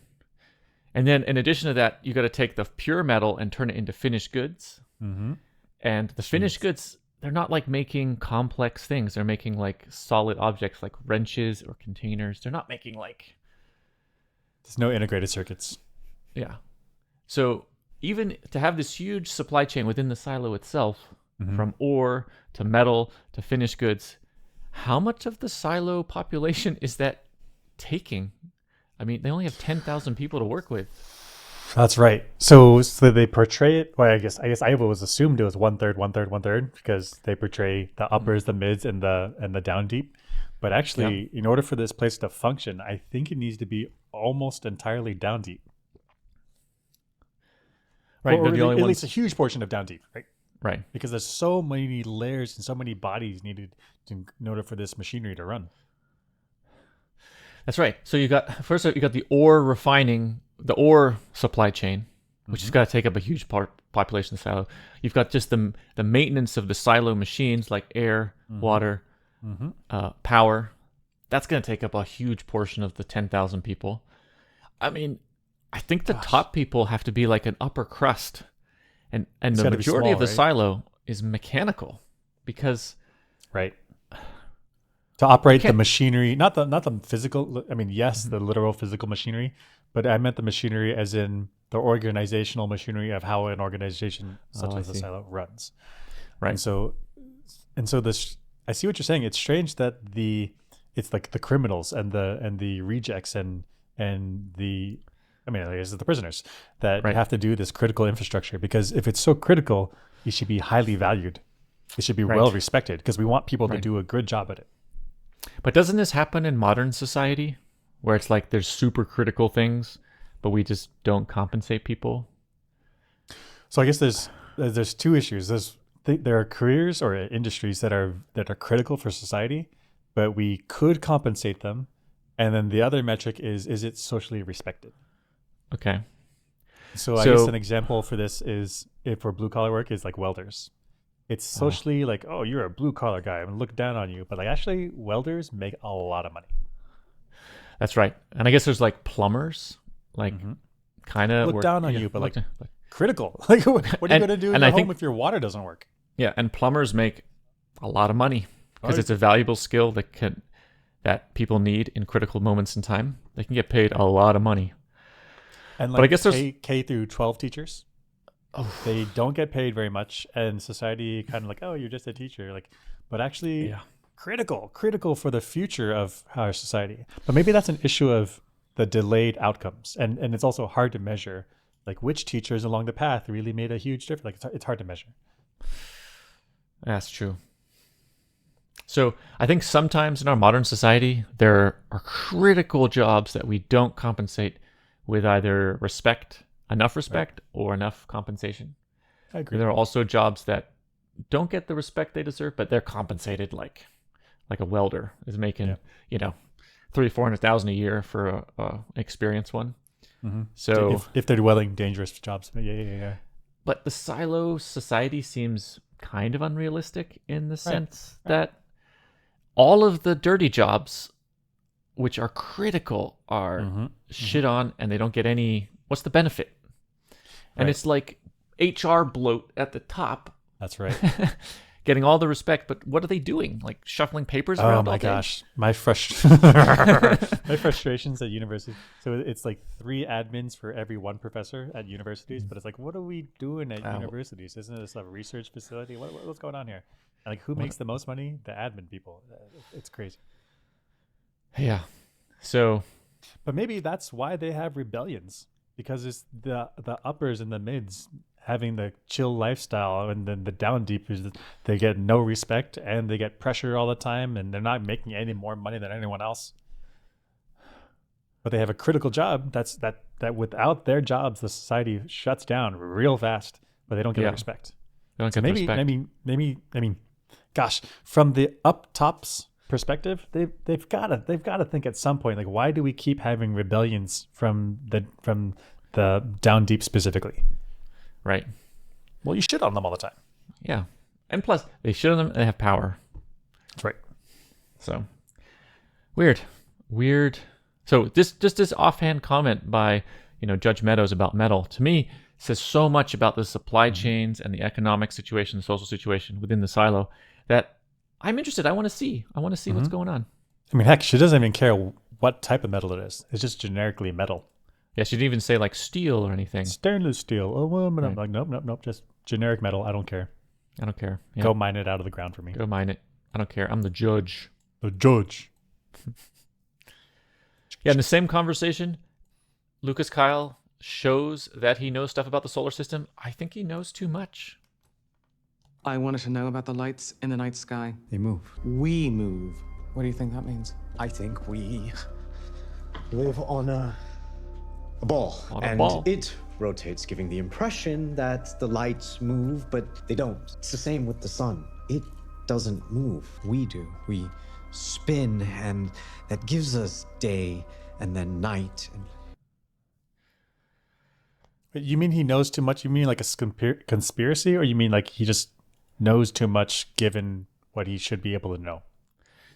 And then in addition to that, you got to take the pure metal and turn it into finished goods. Mm-hmm. And the finished goods, they're not like making complex things. They're making like solid objects like wrenches or containers. They're not making like There's no integrated circuits. Yeah. So even to have this huge supply chain within the silo itself, from ore to metal to finished goods, how much of the silo population is that taking? I mean, they only have 10,000 people to work with. That's right. So they portray it. Well, I guess I was assumed it was 1/3, 1/3, 1/3 because they portray the uppers, the mids, and the down deep. But actually, in order for this place to function, I think it needs to be almost entirely down deep. Right. Or They're the only at ones. least a huge portion of down deep, right? Right. Because there's so many layers and so many bodies needed in order for this machinery to run. That's right. So you got the ore refining, the ore supply chain, which has got to take up a huge population of the silo. You've got just the maintenance of the silo machines like air, water, power. That's going to take up a huge portion of the 10,000 people. I mean, I think the top people have to be like an upper crust, and the majority of the silo is mechanical, because right. To operate the machinery, not the physical. I mean, yes, the literal physical machinery, but I meant the machinery as in the organizational machinery of how an organization such as the silo runs. Right. And so this, I see what you're saying. It's strange that it's like the criminals and the rejects and the, I mean, I guess the prisoners that have to do this critical infrastructure, because if it's so critical, it should be highly valued. It should be well respected, because we want people to do a good job at it. But doesn't this happen in modern society, where it's like there's super critical things, but we just don't compensate people? So I guess there's two issues. There are careers or industries that are critical for society, but we could compensate them. And then the other metric is it socially respected? Okay. So I guess an example for this is, if for blue collar work, is like welders. It's socially like, oh, you're a blue collar guy, I'm gonna look down on you. But like, actually, welders make a lot of money. That's right. And I guess there's like plumbers, like kind of look down on you, but like critical. Like, what are you gonna do in your home if your water doesn't work? Yeah, and plumbers make a lot of money because it's a valuable skill that people need in critical moments in time. They can get paid a lot of money. And like, but I guess there's K through 12 teachers. They don't get paid very much, and society kind of like, oh, you're just a teacher, like, but actually critical for the future of our society. But maybe that's an issue of the delayed outcomes, and it's also hard to measure, like, which teachers along the path really made a huge difference. Like, it's hard to measure. That's true. So I think sometimes in our modern society, there are critical jobs that we don't compensate with either enough respect or enough compensation. I agree. And there are also jobs that don't get the respect they deserve, but they're compensated like a welder is making, $300,000-$400,000 a year for a experienced one. So if they're dwelling dangerous jobs, yeah. But the silo society seems kind of unrealistic in the sense that all of the dirty jobs, which are critical, are shit on, and they don't get any. What's the benefit? And it's like HR bloat at the top. That's right. Getting all the respect, but what are they doing? Like shuffling papers around all day? Oh my gosh. My frustrations at university. So it's like 3 admins for every 1 professor at universities, but it's like, what are we doing at universities? Isn't this a research facility? What's going on here? And like, who makes the most money? The admin people. It's crazy. Yeah. So, but maybe that's why they have rebellions, because it's the uppers and the mids having the chill lifestyle, and then the down deep is they get no respect and they get pressure all the time, and they're not making any more money than anyone else. But they have a critical job that without their jobs, the society shuts down real fast. But they don't get the respect. They don't get the respect. I mean, gosh, from the up tops perspective, they've got to think at some point, like, why do we keep having rebellions from the down deep specifically? Right. Well, you shit on them all the time. Yeah. And plus, they shit on them and they have power. That's right. So, weird. So, this offhand comment by, Judge Meadows about metal, to me, says so much about the supply chains and the economic situation, the social situation within the silo, that I'm interested. I want to see what's going on. I mean, heck, she doesn't even care what type of metal it is. It's just generically metal. Yeah, she didn't even say like steel or anything. Stainless steel, aluminum. Like, nope. Just generic metal. I don't care. Yeah. Go mine it out of the ground for me. Go mine it. I don't care. I'm the judge. The judge. Yeah, in the same conversation, Lucas Kyle shows that he knows stuff about the solar system. I think he knows too much. I wanted to know about the lights in the night sky. They move. We move. What do you think that means? I think we live on a ball. On a and ball. It rotates, giving the impression that the lights move, but they don't. It's the same with the sun. It doesn't move. We do. We spin, and that gives us day and then night. You mean he knows too much? You mean like a conspiracy, or you mean like he just knows too much given what he should be able to know?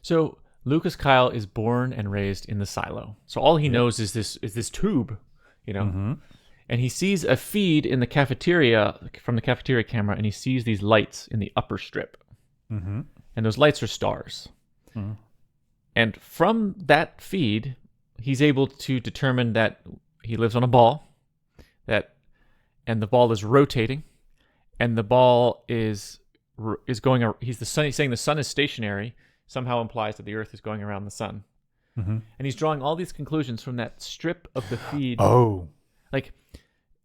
So Lucas Kyle is born and raised in the silo. So all he knows is this tube, you know. And he sees a feed in the cafeteria from the cafeteria camera, and he sees these lights in the upper strip. And those lights are stars. And from that feed, he's able to determine that he lives on a ball, and the ball is rotating, and the ball is going. He's saying the sun is stationary. Somehow implies that the Earth is going around the sun. And he's drawing all these conclusions from that strip of the feed. Oh, like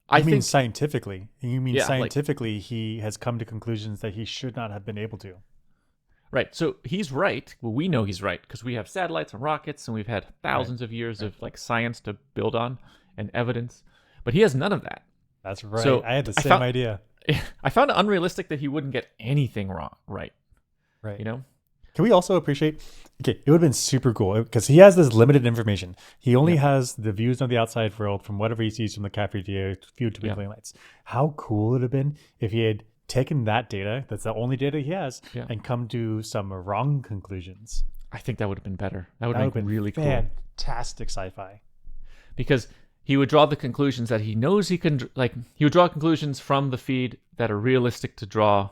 I mean scientifically. You mean Yeah, scientifically he has come to conclusions that he should not have been able to. Right. So he's right. Well, we know he's right because we have satellites and rockets, and we've had thousands of years of like science to build on and evidence. But he has none of that. That's right. So I had the same idea. I found it unrealistic that he wouldn't get anything wrong. Right. Right. You know? Can we also appreciate? Okay, it would have been super cool because he has this limited information. He only has the views of the outside world from whatever he sees from the cafeteria, few twinkling lights. How cool would it have been if he had taken that data, that's the only data he has, and come to some wrong conclusions? I think that would have been better. That would have been really cool. Fantastic sci-fi. Because he would draw the conclusions that he knows he can, like, he would draw conclusions from the feed that are realistic to draw,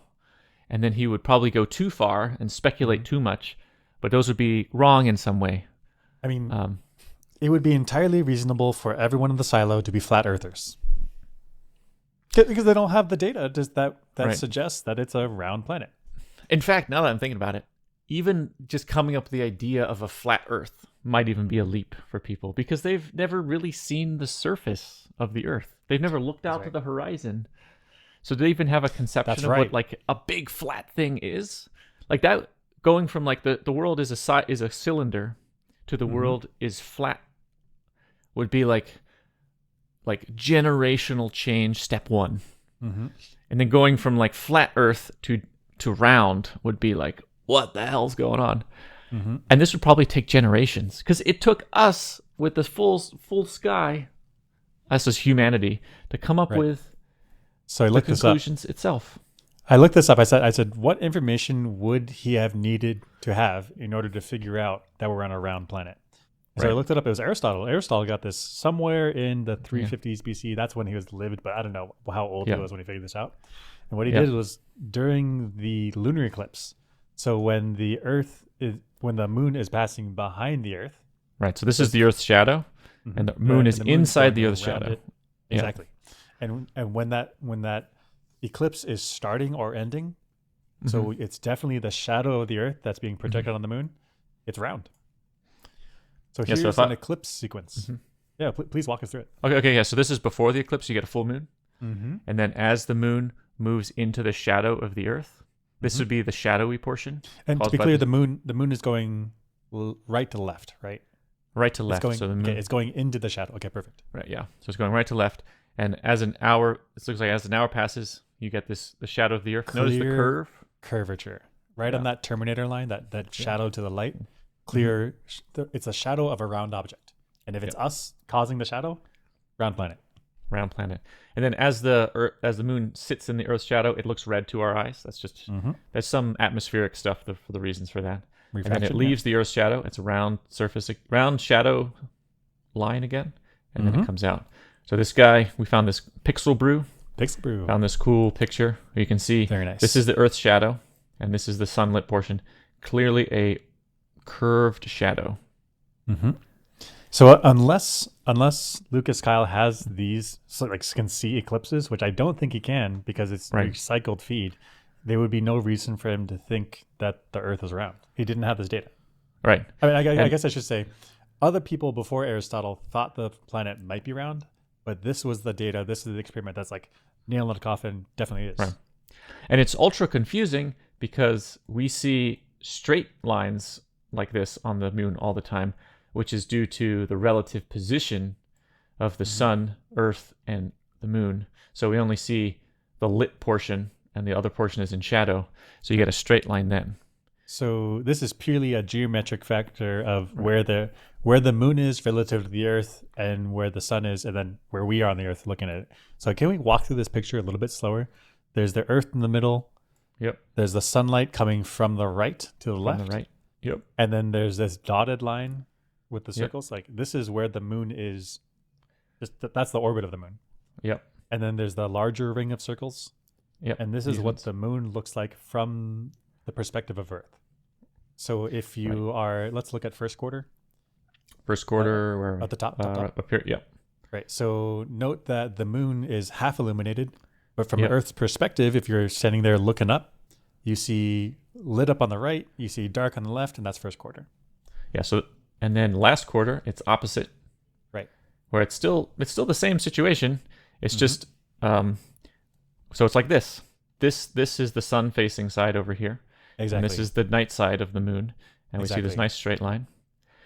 and then he would probably go too far and speculate too much, but those would be wrong in some way. I mean, it would be entirely reasonable for everyone in the silo to be flat earthers. Because they don't have the data that suggests that it's a round planet. In fact, now that I'm thinking about it, even just coming up with the idea of a flat Earth might even be a leap for people because they've never really seen the surface of the Earth. They've never looked out to the horizon. So they even have a conception of what like a big flat thing is. Like that, going from like the world is a cylinder to the world is flat would be like generational change step one. And then going from like flat Earth to round would be like, what the hell's going on? And this would probably take generations because it took us with the full sky, us as humanity, to come up with so I looked the conclusions itself. I looked this up. I said, what information would he have needed to have in order to figure out that we're on a round planet? So I looked it up. It was Aristotle. Aristotle got this somewhere in the 350s BC. That's when he was lived, but I don't know how old he was when he figured this out. And what he did was during the lunar eclipse. So when when the moon is passing behind the Earth. Right. So this is the Earth's shadow, and the moon is inside the Earth's shadow. Exactly. And when that eclipse is starting or ending, so it's definitely the shadow of the Earth that's being projected on the moon. It's round. So here's an eclipse sequence. Yeah, please walk us through it. Okay, yeah. So this is before the eclipse. You get a full moon. And then as the moon moves into the shadow of the Earth, this would be the shadowy portion. And to be clear, the moon is going right to left, right? Right to left. So the moon, it's going into the shadow. Okay, perfect. Right, yeah. So it's going right to left. And as it looks like as an hour passes, you get the shadow of the Earth. Notice the curvature. Right on that Terminator line, that shadow to the light. Clear. It's a shadow of a round object. And if it's us causing the shadow, round planet. Round planet. And then as the moon sits in the Earth's shadow, it looks red to our eyes. That's just there's some atmospheric stuff for the reasons for that. Refraction, and then it leaves the Earth's shadow. It's a round shadow line again, and then it comes out. So this guy, we found this Pixel Brew. Found this cool picture. You can see very nice. This is the Earth's shadow, and this is the sunlit portion. Clearly a curved shadow. So unless Lucas Kyle has these, can see eclipses, which I don't think he can because it's recycled feed, there would be no reason for him to think that the Earth is round. He didn't have this data. Right. I mean, I guess I should say, other people before Aristotle thought the planet might be round, but this was the data. This is the experiment that's like nail in the coffin. Definitely is. Right. And it's ultra confusing because we see straight lines like this on the moon all the time, which is due to the relative position of the sun, Earth, and the moon. So we only see the lit portion and the other portion is in shadow. So you get a straight line then. So this is purely a geometric factor of where the moon is relative to the Earth and where the sun is, and then where we are on the Earth looking at it. So can we walk through this picture a little bit slower? There's the Earth in the middle. Yep. There's the sunlight coming from the right to the left. From the right. Yep. And then there's this dotted line with the circles. Like this is where the moon is. That's the orbit of the moon. Yep. And then there's the larger ring of circles. Yep. And this is what the moon looks like from the perspective of Earth. So if you are, let's look at first quarter. First quarter, where at the top, up here. Yep. Right. So note that the moon is half illuminated, but from Earth's perspective, if you're standing there looking up, you see lit up on the right, you see dark on the left, and that's first quarter. Yeah. So and then last quarter, it's opposite. Right. Where it's still the same situation. It's just so it's like this. This is the sun facing side over here. Exactly. And this is the night side of the moon, and we see this nice straight line.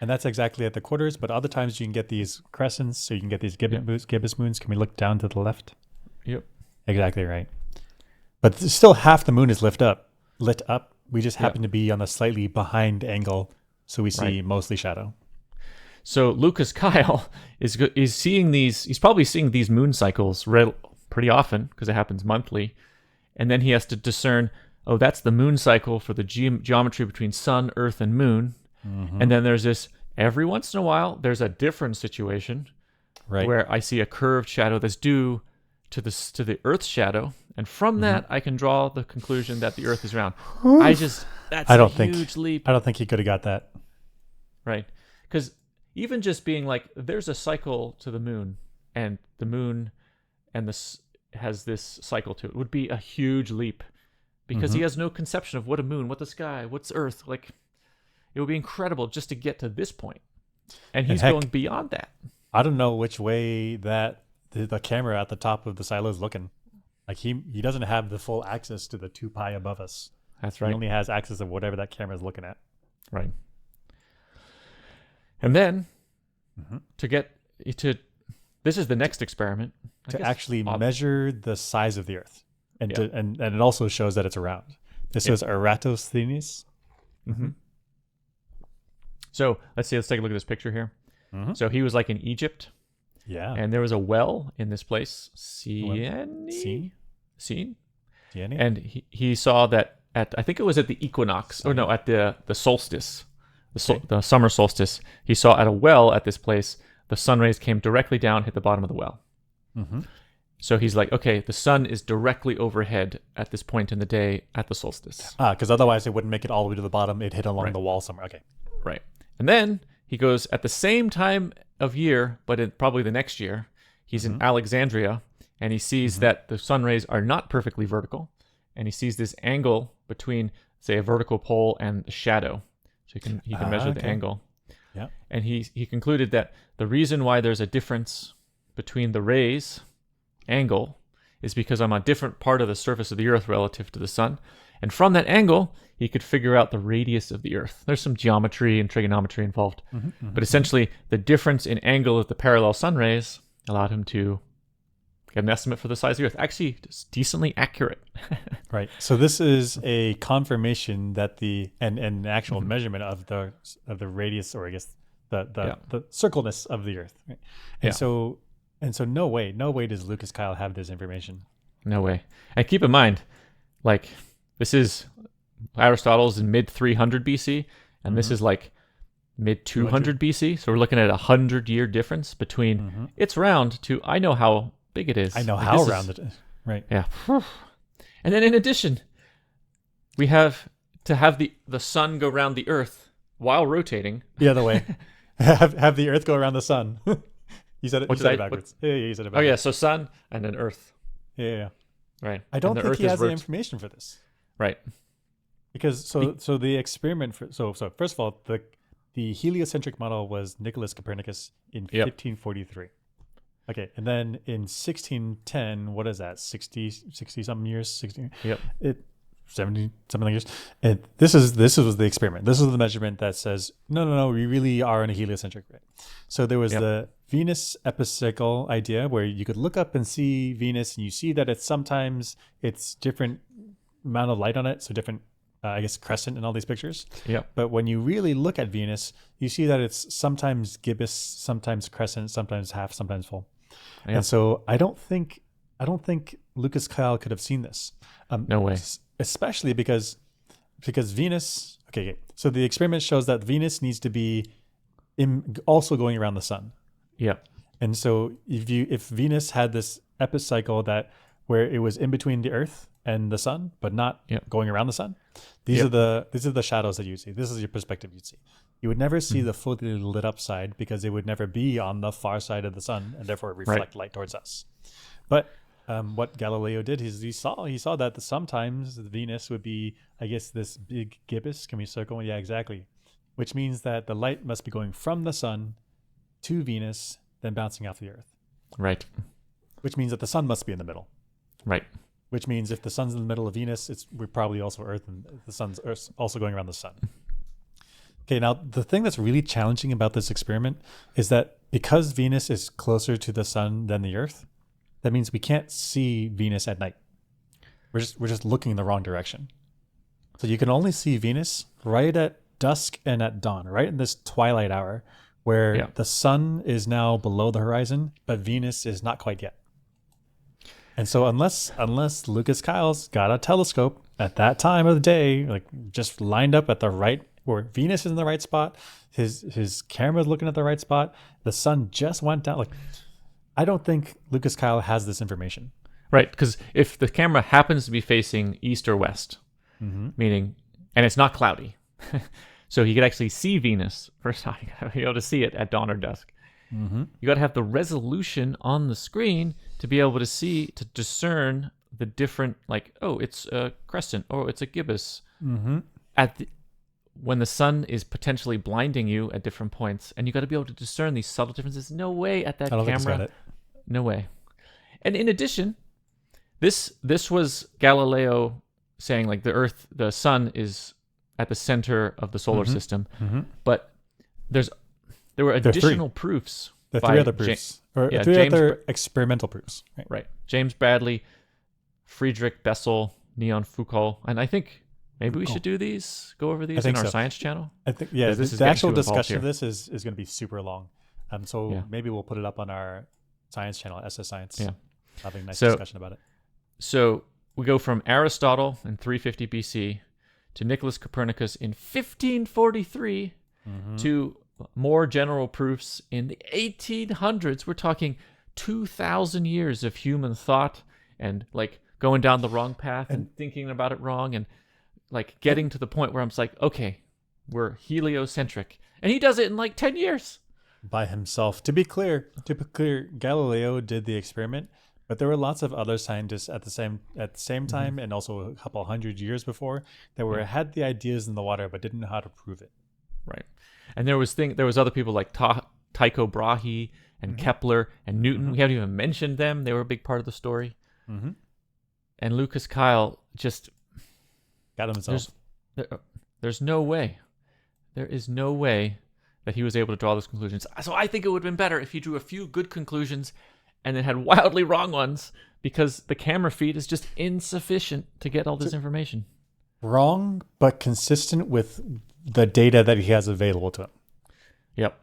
And that's exactly at the quarters, but other times you can get these crescents, so you can get these gibbous moons. Can we look down to the left? Yep. Exactly right. But still half the moon is lit up. We just happen to be on a slightly behind angle, so we see mostly shadow. So Lucas Kyle is seeing these. He's probably seeing these moon cycles pretty often because it happens monthly, and then he has to discern. Oh, that's the moon cycle for the geometry between sun, Earth, and moon. Mm-hmm. And then there's this. Every once in a while, there's a different situation, where I see a curved shadow that's due to the Earth's shadow, and from that I can draw the conclusion that the Earth is round. That's a huge leap. I don't think he could have got that. Right, because even just being like, there's a cycle to the moon, and the moon, and this has this cycle to it, would be a huge leap, because he has no conception of what a moon, what the sky, what's Earth. Like, it would be incredible just to get to this point, and he's going beyond that. I don't know which way that the camera at the top of the silo is looking. Like he doesn't have the full access to the 2 pi above us. That's right. He only has access of whatever that camera is looking at. Right. And then this is the next experiment to actually measure the size of the Earth, and it also shows that it's round. This is Eratosthenes. Mm-hmm. So let's take a look at this picture here. Mm-hmm. So he was like in Egypt. Yeah. And there was a well in this place, Siene. And he saw that I think it was at the equinox, or no, at the solstice, the summer solstice. He saw at a well at this place, the sun rays came directly down, hit the bottom of the well. Mm-hmm. So he's like, okay, the sun is directly overhead at this point in the day at the solstice. Because otherwise it wouldn't make it all the way to the bottom. It'd hit along the wall somewhere. Okay. Right. And then he goes at the same time of year, but probably the next year, he's in Alexandria, and he sees that the sun rays are not perfectly vertical, and he sees this angle between, say, a vertical pole and a shadow. So he can measure the angle. Yeah. And he concluded that the reason why there's a difference between the rays angle is because I'm on a different part of the surface of the Earth relative to the sun. And from that angle, he could figure out the radius of the Earth. There's some geometry and trigonometry involved. But essentially, the difference in angle of the parallel sun rays allowed him to get an estimate for the size of the Earth. Actually, it's decently accurate. Right. So this is a confirmation that an actual measurement of the radius, or I guess the circleness of the Earth. Right? And so no way does Lucas Kyle have this information. No way. And keep in mind, like, this is Aristotle's in mid 300 BC, and this is like mid 200 BC. So we're looking at 100-year difference between it's round to I know how big it is. I know how round it is. Right. Yeah. And then in addition, we have to have the sun go around the Earth while rotating. The other way. have the Earth go around the sun. You said it backwards. Yeah, you said it backwards. Oh yeah, so sun and then Earth. Yeah. Right. I don't think he has the information for this. Right. Because so the experiment so first of all, the heliocentric model was Nicholas Copernicus in 1543. Okay, and then in 1610, what is that? 60 something years, 60. Yep. 70 something years. And this was the experiment. This was the measurement that says no, we really are in a heliocentric ray. So there was the Venus epicycle idea where you could look up and see Venus, and you see that it's different amount of light on it, so different I guess crescent in all these pictures. Yeah. But when you really look at Venus, you see that it's sometimes gibbous, sometimes crescent, sometimes half, sometimes full. Yeah. And so I don't think Lucas Kyle could have seen this. No way. Especially because Venus. Okay. So the experiment shows that Venus needs to be also going around the sun. Yeah. And so if Venus had this epicycle where it was in between the Earth and the sun, but not going around the sun, these are the shadows that you see. This is your perspective you'd see. You would never see the fully lit up side because it would never be on the far side of the sun and therefore reflect light towards us. But what Galileo did is he saw that sometimes Venus would be, I guess, this big gibbous. Can we circle? Yeah, exactly. Which means that the light must be going from the sun to Venus, then bouncing off the Earth. Right. Which means that the sun must be in the middle. Right. Which means if the sun's in the middle of Venus, we're probably also Earth, and the sun's also going around the sun. Okay, now the thing that's really challenging about this experiment is that because Venus is closer to the sun than the Earth, that means we can't see Venus at night. We're just looking in the wrong direction. So you can only see Venus right at dusk and at dawn, right in this twilight hour where the sun is now below the horizon, but Venus is not quite yet. And so unless Lucas Kyle's got a telescope at that time of the day, like just lined up at the right, where Venus is in the right spot, his camera's looking at the right spot, the sun just went down. Like, I don't think Lucas Kyle has this information. Right, because if the camera happens to be facing east or west, meaning, and it's not cloudy, so he could actually see Venus first time, you gotta be able to see it at dawn or dusk. You got to have the resolution on the screen to be able to discern the different, like, oh, it's a crescent, or it's a gibbous. When the sun is potentially blinding you at different points, and you got to be able to discern these subtle differences. No way at that camera. No way. And in addition, this was Galileo saying, like, the sun is at the center of the solar system, but there were additional proofs. There are three other proofs. Other experimental proofs. Right. James Bradley, Friedrich Bessel, Leon Foucault. And I think maybe we should do these, go over these in our science channel. I think, the actual discussion of this is going to be super long. Maybe we'll put it up on our science channel, SS Science. Yeah. Having a nice discussion about it. So we go from Aristotle in 350 BC to Nicholas Copernicus in 1543 to more general proofs in the 1800s. We're talking 2,000 years of human thought and like going down the wrong path and thinking about it wrong and like getting to the point where I'm just like, okay, we're heliocentric. And he does it in like 10 years. By himself. To be clear, Galileo did the experiment, but there were lots of other scientists at the same time and also a couple hundred years before that had the ideas in the water but didn't know how to prove it. Right. And there was other people like Tycho Brahe and Kepler and Newton. We haven't even mentioned them. They were a big part of the story. And Lucas Kyle just got himself. There's no way. There is no way that he was able to draw those conclusions. So I think it would have been better if he drew a few good conclusions and then had wildly wrong ones because the camera feed is just insufficient to get all this information. Wrong, but consistent with the data that he has available to him. Yep.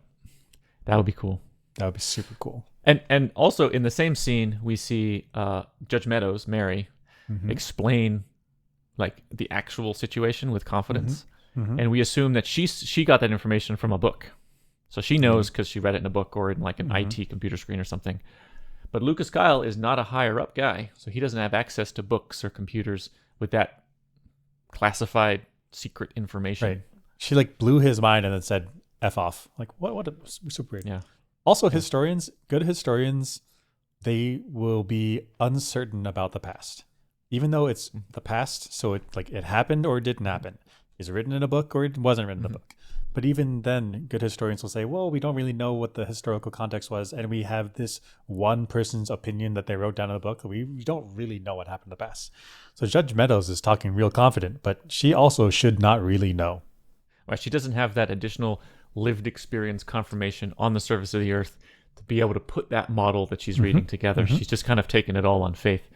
That would be cool. That would be super cool. And also in the same scene, we see Judge Meadows, Mary, explain like the actual situation with confidence. And we assume that she got that information from a book. So she knows because she read it in a book or in like an IT computer screen or something. But Lucas Kyle is not a higher up guy. So he doesn't have access to books or computers with that classified secret information. Right. She like blew his mind and then said, F off. Like, what super weird. Yeah. Also, good historians, they will be uncertain about the past. Even though it's the past, so it happened or it didn't happen. Is it written in a book or it wasn't written in a book? But even then, good historians will say, well, we don't really know what the historical context was. And we have this one person's opinion that they wrote down in the book. We don't really know what happened in the past. So Judge Meadows is talking real confident, but she also should not really know. Right, she doesn't have that additional lived experience confirmation on the surface of the earth to be able to put that model that she's reading together. She's just kind of taken it all on faith.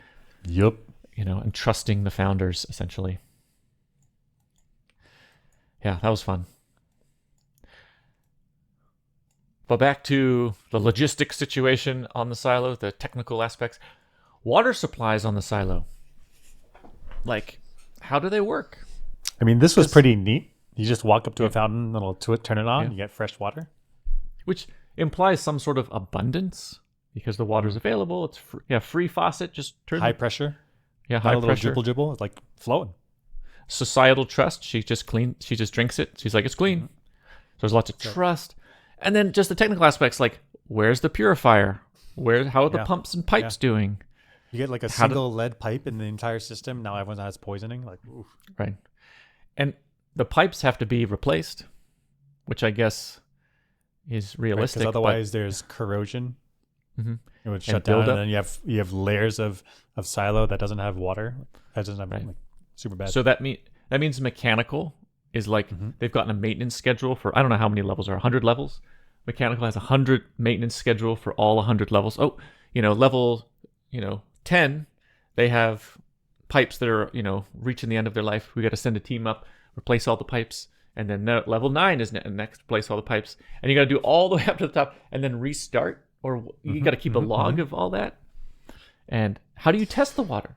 Yep. And trusting the founders, essentially. Yeah, that was fun. But back to the logistics situation on the silo, the technical aspects. Water supplies on the silo. Like, how do they work? I mean, this was pretty neat. You just walk up to a fountain, it'll turn it on, you get fresh water. Which implies some sort of abundance because the water's available. It's free faucet, just turn high pressure. Yeah, Not high a little pressure. dribble. It's like flowing. Societal trust. She just drinks it. She's like, it's clean. So there's lots of trust. And then just the technical aspects, like where's the purifier? How are the pumps and pipes doing? You get like a single lead pipe in the entire system. Now everyone has poisoning. Like, oof. Right. And the pipes have to be replaced, which I guess is realistic. Because otherwise there's corrosion. Mm-hmm. It would shut down, and then you have layers of silo that doesn't have water. That doesn't have like super bad. So that means mechanical is like they've gotten a maintenance schedule for, I don't know how many levels are 100 levels. Mechanical has 100 maintenance schedule for all 100 levels. Oh, level 10, they have pipes that are reaching the end of their life. We got to send a team up, replace all the pipes, and then level 9 is next, replace all the pipes, and you got to do all the way up to the top and then restart, or you got to keep a log of all that. And how do you test the water?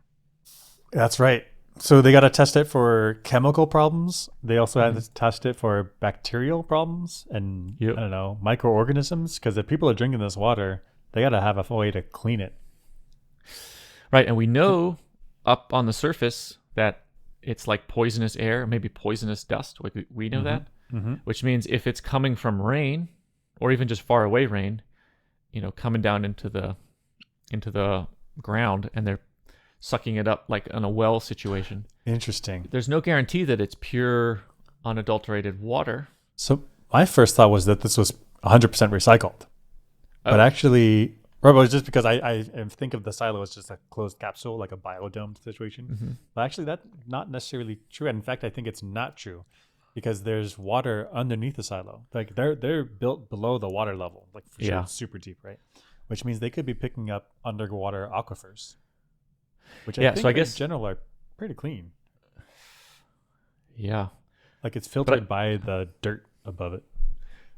That's right. So they got to test it for chemical problems. They also have to test it for bacterial problems and I don't know, microorganisms. Because if people are drinking this water, they got to have a way to clean it. Right, and we know up on the surface that it's like poisonous air, maybe poisonous dust. We know that, which means if it's coming from rain, or even just far away rain, coming down into the ground, and they're sucking it up like in a well situation. Interesting. There's no guarantee that it's pure, unadulterated water. So my first thought was that this was 100% recycled, but actually, probably just because I think of the silo as just a closed capsule, like a biodome situation. But actually, that's not necessarily true. And in fact, I think it's not true because there's water underneath the silo. Like they're built below the water level, like for sure, super deep, right? Which means they could be picking up underwater aquifers. Which I think in general are pretty clean. Yeah. Like it's filtered by the dirt above it.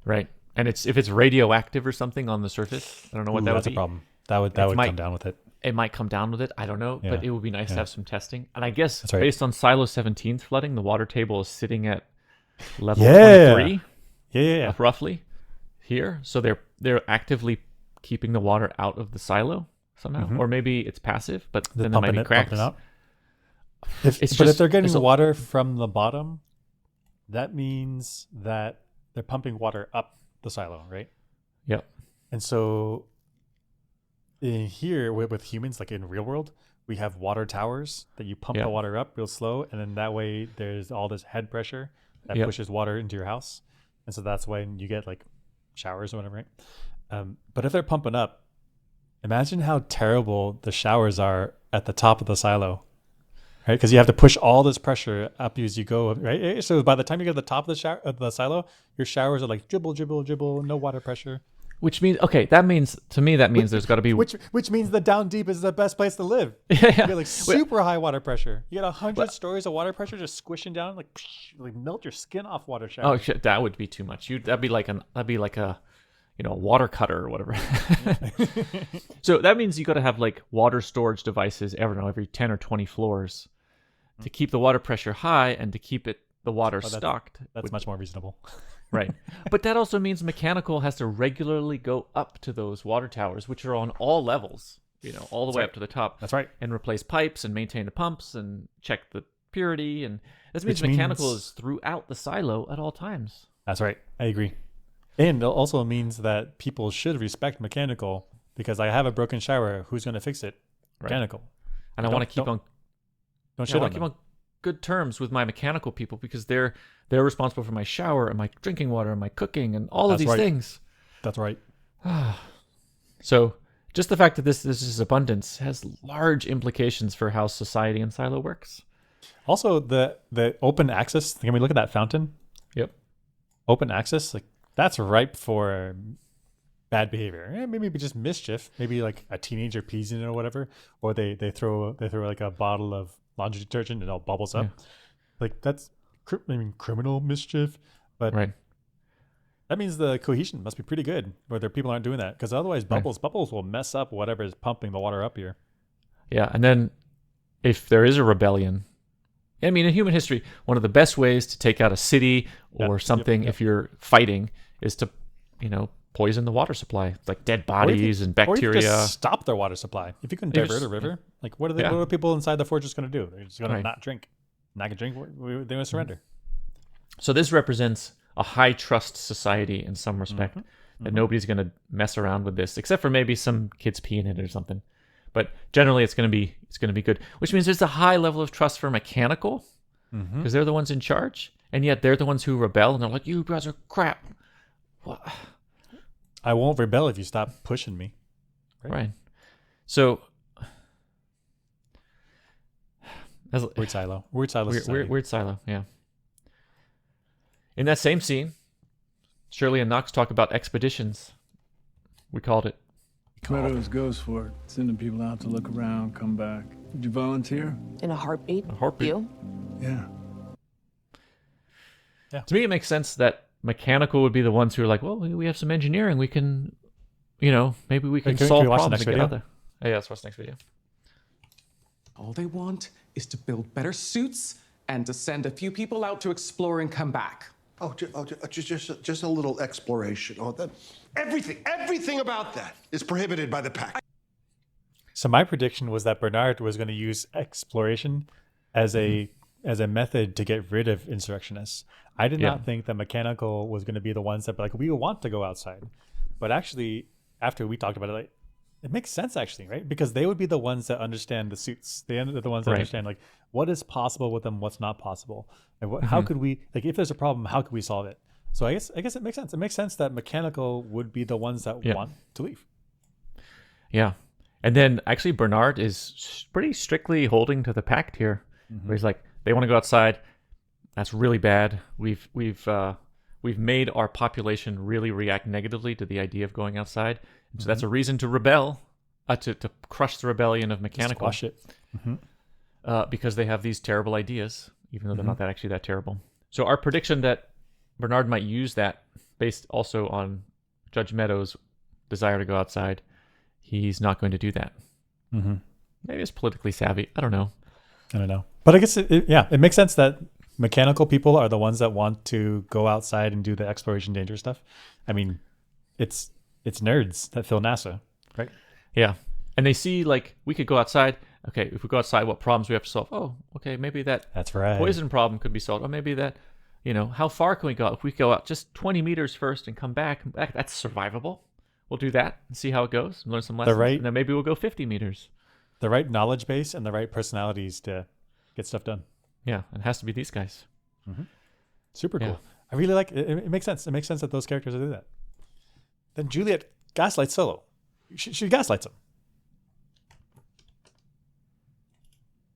Right. And if it's radioactive or something on the surface, I don't know what that would be. That's a problem. That would come down with it. It might come down with it. I don't know. Yeah. But it would be nice to have some testing. And I guess That's right. based on Silo 17's flooding, the water table is sitting at level 23. Yeah. Roughly here. So they're actively keeping the water out of the silo somehow. Or maybe it's passive, but then there might be cracks. If they're getting water from the bottom, that means that they're pumping water up the silo, right? Yep. And so in here with humans, like in real world, we have water towers that you pump the water up real slow, and then that way there's all this head pressure that pushes water into your house, and so that's when you get like showers or whatever, right? But if they're pumping up, imagine how terrible the showers are at the top of the silo, right? Because you have to push all this pressure up as you go, right? So by the time you get to the top of the silo, your showers are like dribble, dribble, dribble, no water pressure. Which means, that means there's got to be... Which means the down deep is the best place to live. Yeah. You get like super high water pressure. You get 100 stories of water pressure just squishing down, like melt your skin off water showers. Oh shit, that would be too much. That'd be like a water cutter or whatever. So that means you got to have like water storage devices every 10 or 20 floors to keep the water pressure high and to keep the water stocked. That's much more reasonable. Right. But that also means mechanical has to regularly go up to those water towers, which are on all levels, all the way up to the top. That's right. And replace pipes and maintain the pumps and check the purity. And this means mechanical is throughout the silo at all times. That's right. I agree. And it also means that people should respect mechanical because I have a broken shower. Who's going to fix it? Mechanical. And I want to keep on... Don't shit on them. good terms with my mechanical people because they're responsible for my shower and my drinking water and my cooking and all of these things. That's right. So just the fact that this is abundance has large implications for how society in Silo works. Also, the open access. Can we look at that fountain? Yep. Open access, like that's ripe for bad behavior. Maybe just mischief. Maybe like a teenager pees in it or whatever, or they throw like a bottle of laundry detergent and it all bubbles up. Yeah. Like that's criminal mischief, but Right. that means the cohesion must be pretty good where the people aren't doing that, because otherwise bubbles will mess up whatever is pumping the water up here. Yeah, and then if there is a rebellion, I mean, in human history, one of the best ways to take out a city or something, if you're fighting, is to, poison the water supply, like dead bodies and bacteria. Or you just stop their water supply. If you can divert a river, like what are people inside the fortress going to do? They're just going to not drink. Not going to drink. They're going to surrender. So this represents a high trust society in some respect, that nobody's going to mess around with this, except for maybe some kids peeing in it or something. But generally, it's going to be good, which means there's a high level of trust for mechanical, because they're the ones in charge, and yet they're the ones who rebel, and they're like, "You guys are crap." What? I won't rebel if you stop pushing me. Right. So, weird silo. Weird silo. Weird silo. Yeah. In that same scene, Shirley and Knox talk about expeditions. We called it. Meadows goes for it, sending people out to look around, come back. Would you volunteer? In a heartbeat. A heartbeat. You? Yeah. To me, it makes sense that mechanical would be the ones who are like, well, we have some engineering. We can, maybe we can solve problems and get out there. Oh, yeah, let's watch the next video. All they want is to build better suits and to send a few people out to explore and come back. Just a little exploration. Everything about that is prohibited by the pact. So my prediction was that Bernard was going to use exploration as a method to get rid of insurrectionists. I did not think that mechanical was going to be the ones that we want to go outside. But actually, after we talked about it, it makes sense actually, right? Because they would be the ones that understand the suits. They're the ones that understand what is possible with them, what's not possible, and how could we if there's a problem, how could we solve it? So I guess it makes sense. It makes sense that mechanical would be the ones that want to leave. Yeah, and then actually Bernard is pretty strictly holding to the pact here, where he's like, they want to go outside. That's really bad. We've made our population really react negatively to the idea of going outside. So that's a reason to rebel, to crush the rebellion of mechanical. Squash it. Because they have these terrible ideas, even though they're not actually that terrible. So our prediction that Bernard might use that, based also on Judge Meadows' desire to go outside, he's not going to do that. Maybe it's politically savvy. I don't know. But I guess it makes sense that mechanical people are the ones that want to go outside and do the exploration danger stuff. I mean, it's nerds that fill NASA, right? Yeah. And they see, we could go outside. Okay, if we go outside, what problems we have to solve? Oh, okay, maybe that's right. Poison problem could be solved. Or maybe that, how far can we go? If we go out just 20 meters first and come back, that's survivable. We'll do that and see how it goes and learn some lessons. And then maybe we'll go 50 meters. The right knowledge base and the right personalities to get stuff done. Yeah, it has to be these guys. Super cool. I really like it. It makes sense. It makes sense that those characters do that. Then Juliet gaslights Solo. She gaslights him.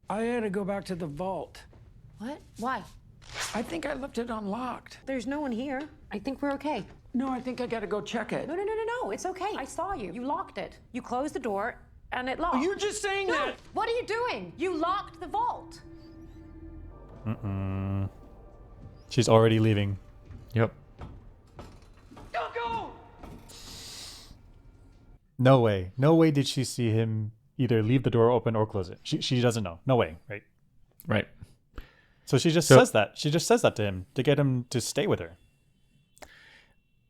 I had to go back to the vault. What? Why? I think I left it unlocked. There's no one here. I think we're okay. No, I think I gotta go check it. No. It's okay. I saw you. You locked it. You closed the door and it locked. You're just saying that. What are you doing? You locked the vault. She's already leaving. Yep. Go! No way did she see him either leave the door open or close it. She doesn't know. No way, right? Right. So she just says that. She just says that to him to get him to stay with her.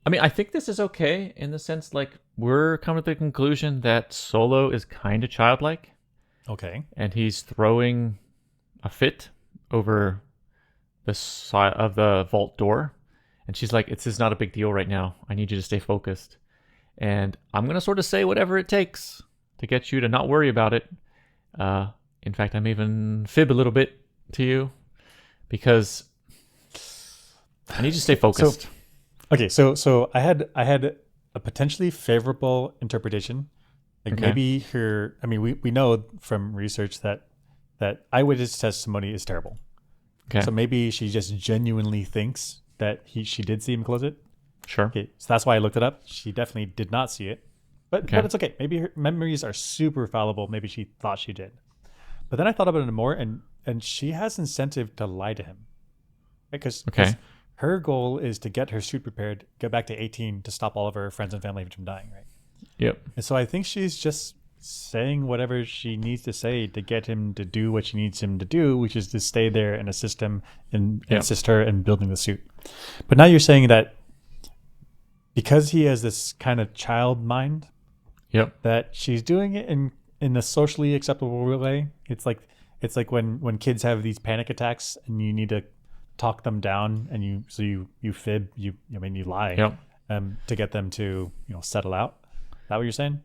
I mean, I think this is okay in the sense, we're coming to the conclusion that Solo is kind of childlike. Okay. And he's throwing a fit over the side of the vault door. And she's like, this is not a big deal right now. I need you to stay focused. And I'm going to sort of say whatever it takes to get you to not worry about it. In fact, I'm even fib a little bit to you because I need you to stay focused. So I had a potentially favorable interpretation. Like Okay. maybe her. I mean, we know from research that eyewitness testimony is terrible. Okay. So maybe she just genuinely thinks that she did see him close it. Sure. Okay, so that's why I looked it up. She definitely did not see it, but it's okay. Maybe her memories are super fallible. Maybe she thought she did, but then I thought about it more, and she has incentive to lie to him, because her goal is to get her suit prepared, get back to 18 to stop all of her friends and family from dying, right? Yep. And so I think she's just saying whatever she needs to say to get him to do what she needs him to do, which is to stay there and assist him and assist her in building the suit. But now you're saying that because he has this kind of child mind, that she's doing it in a socially acceptable way. It's like when kids have these panic attacks and you need to talk them down, and you fib, you lie, to get them to settle out. Is that what you're saying?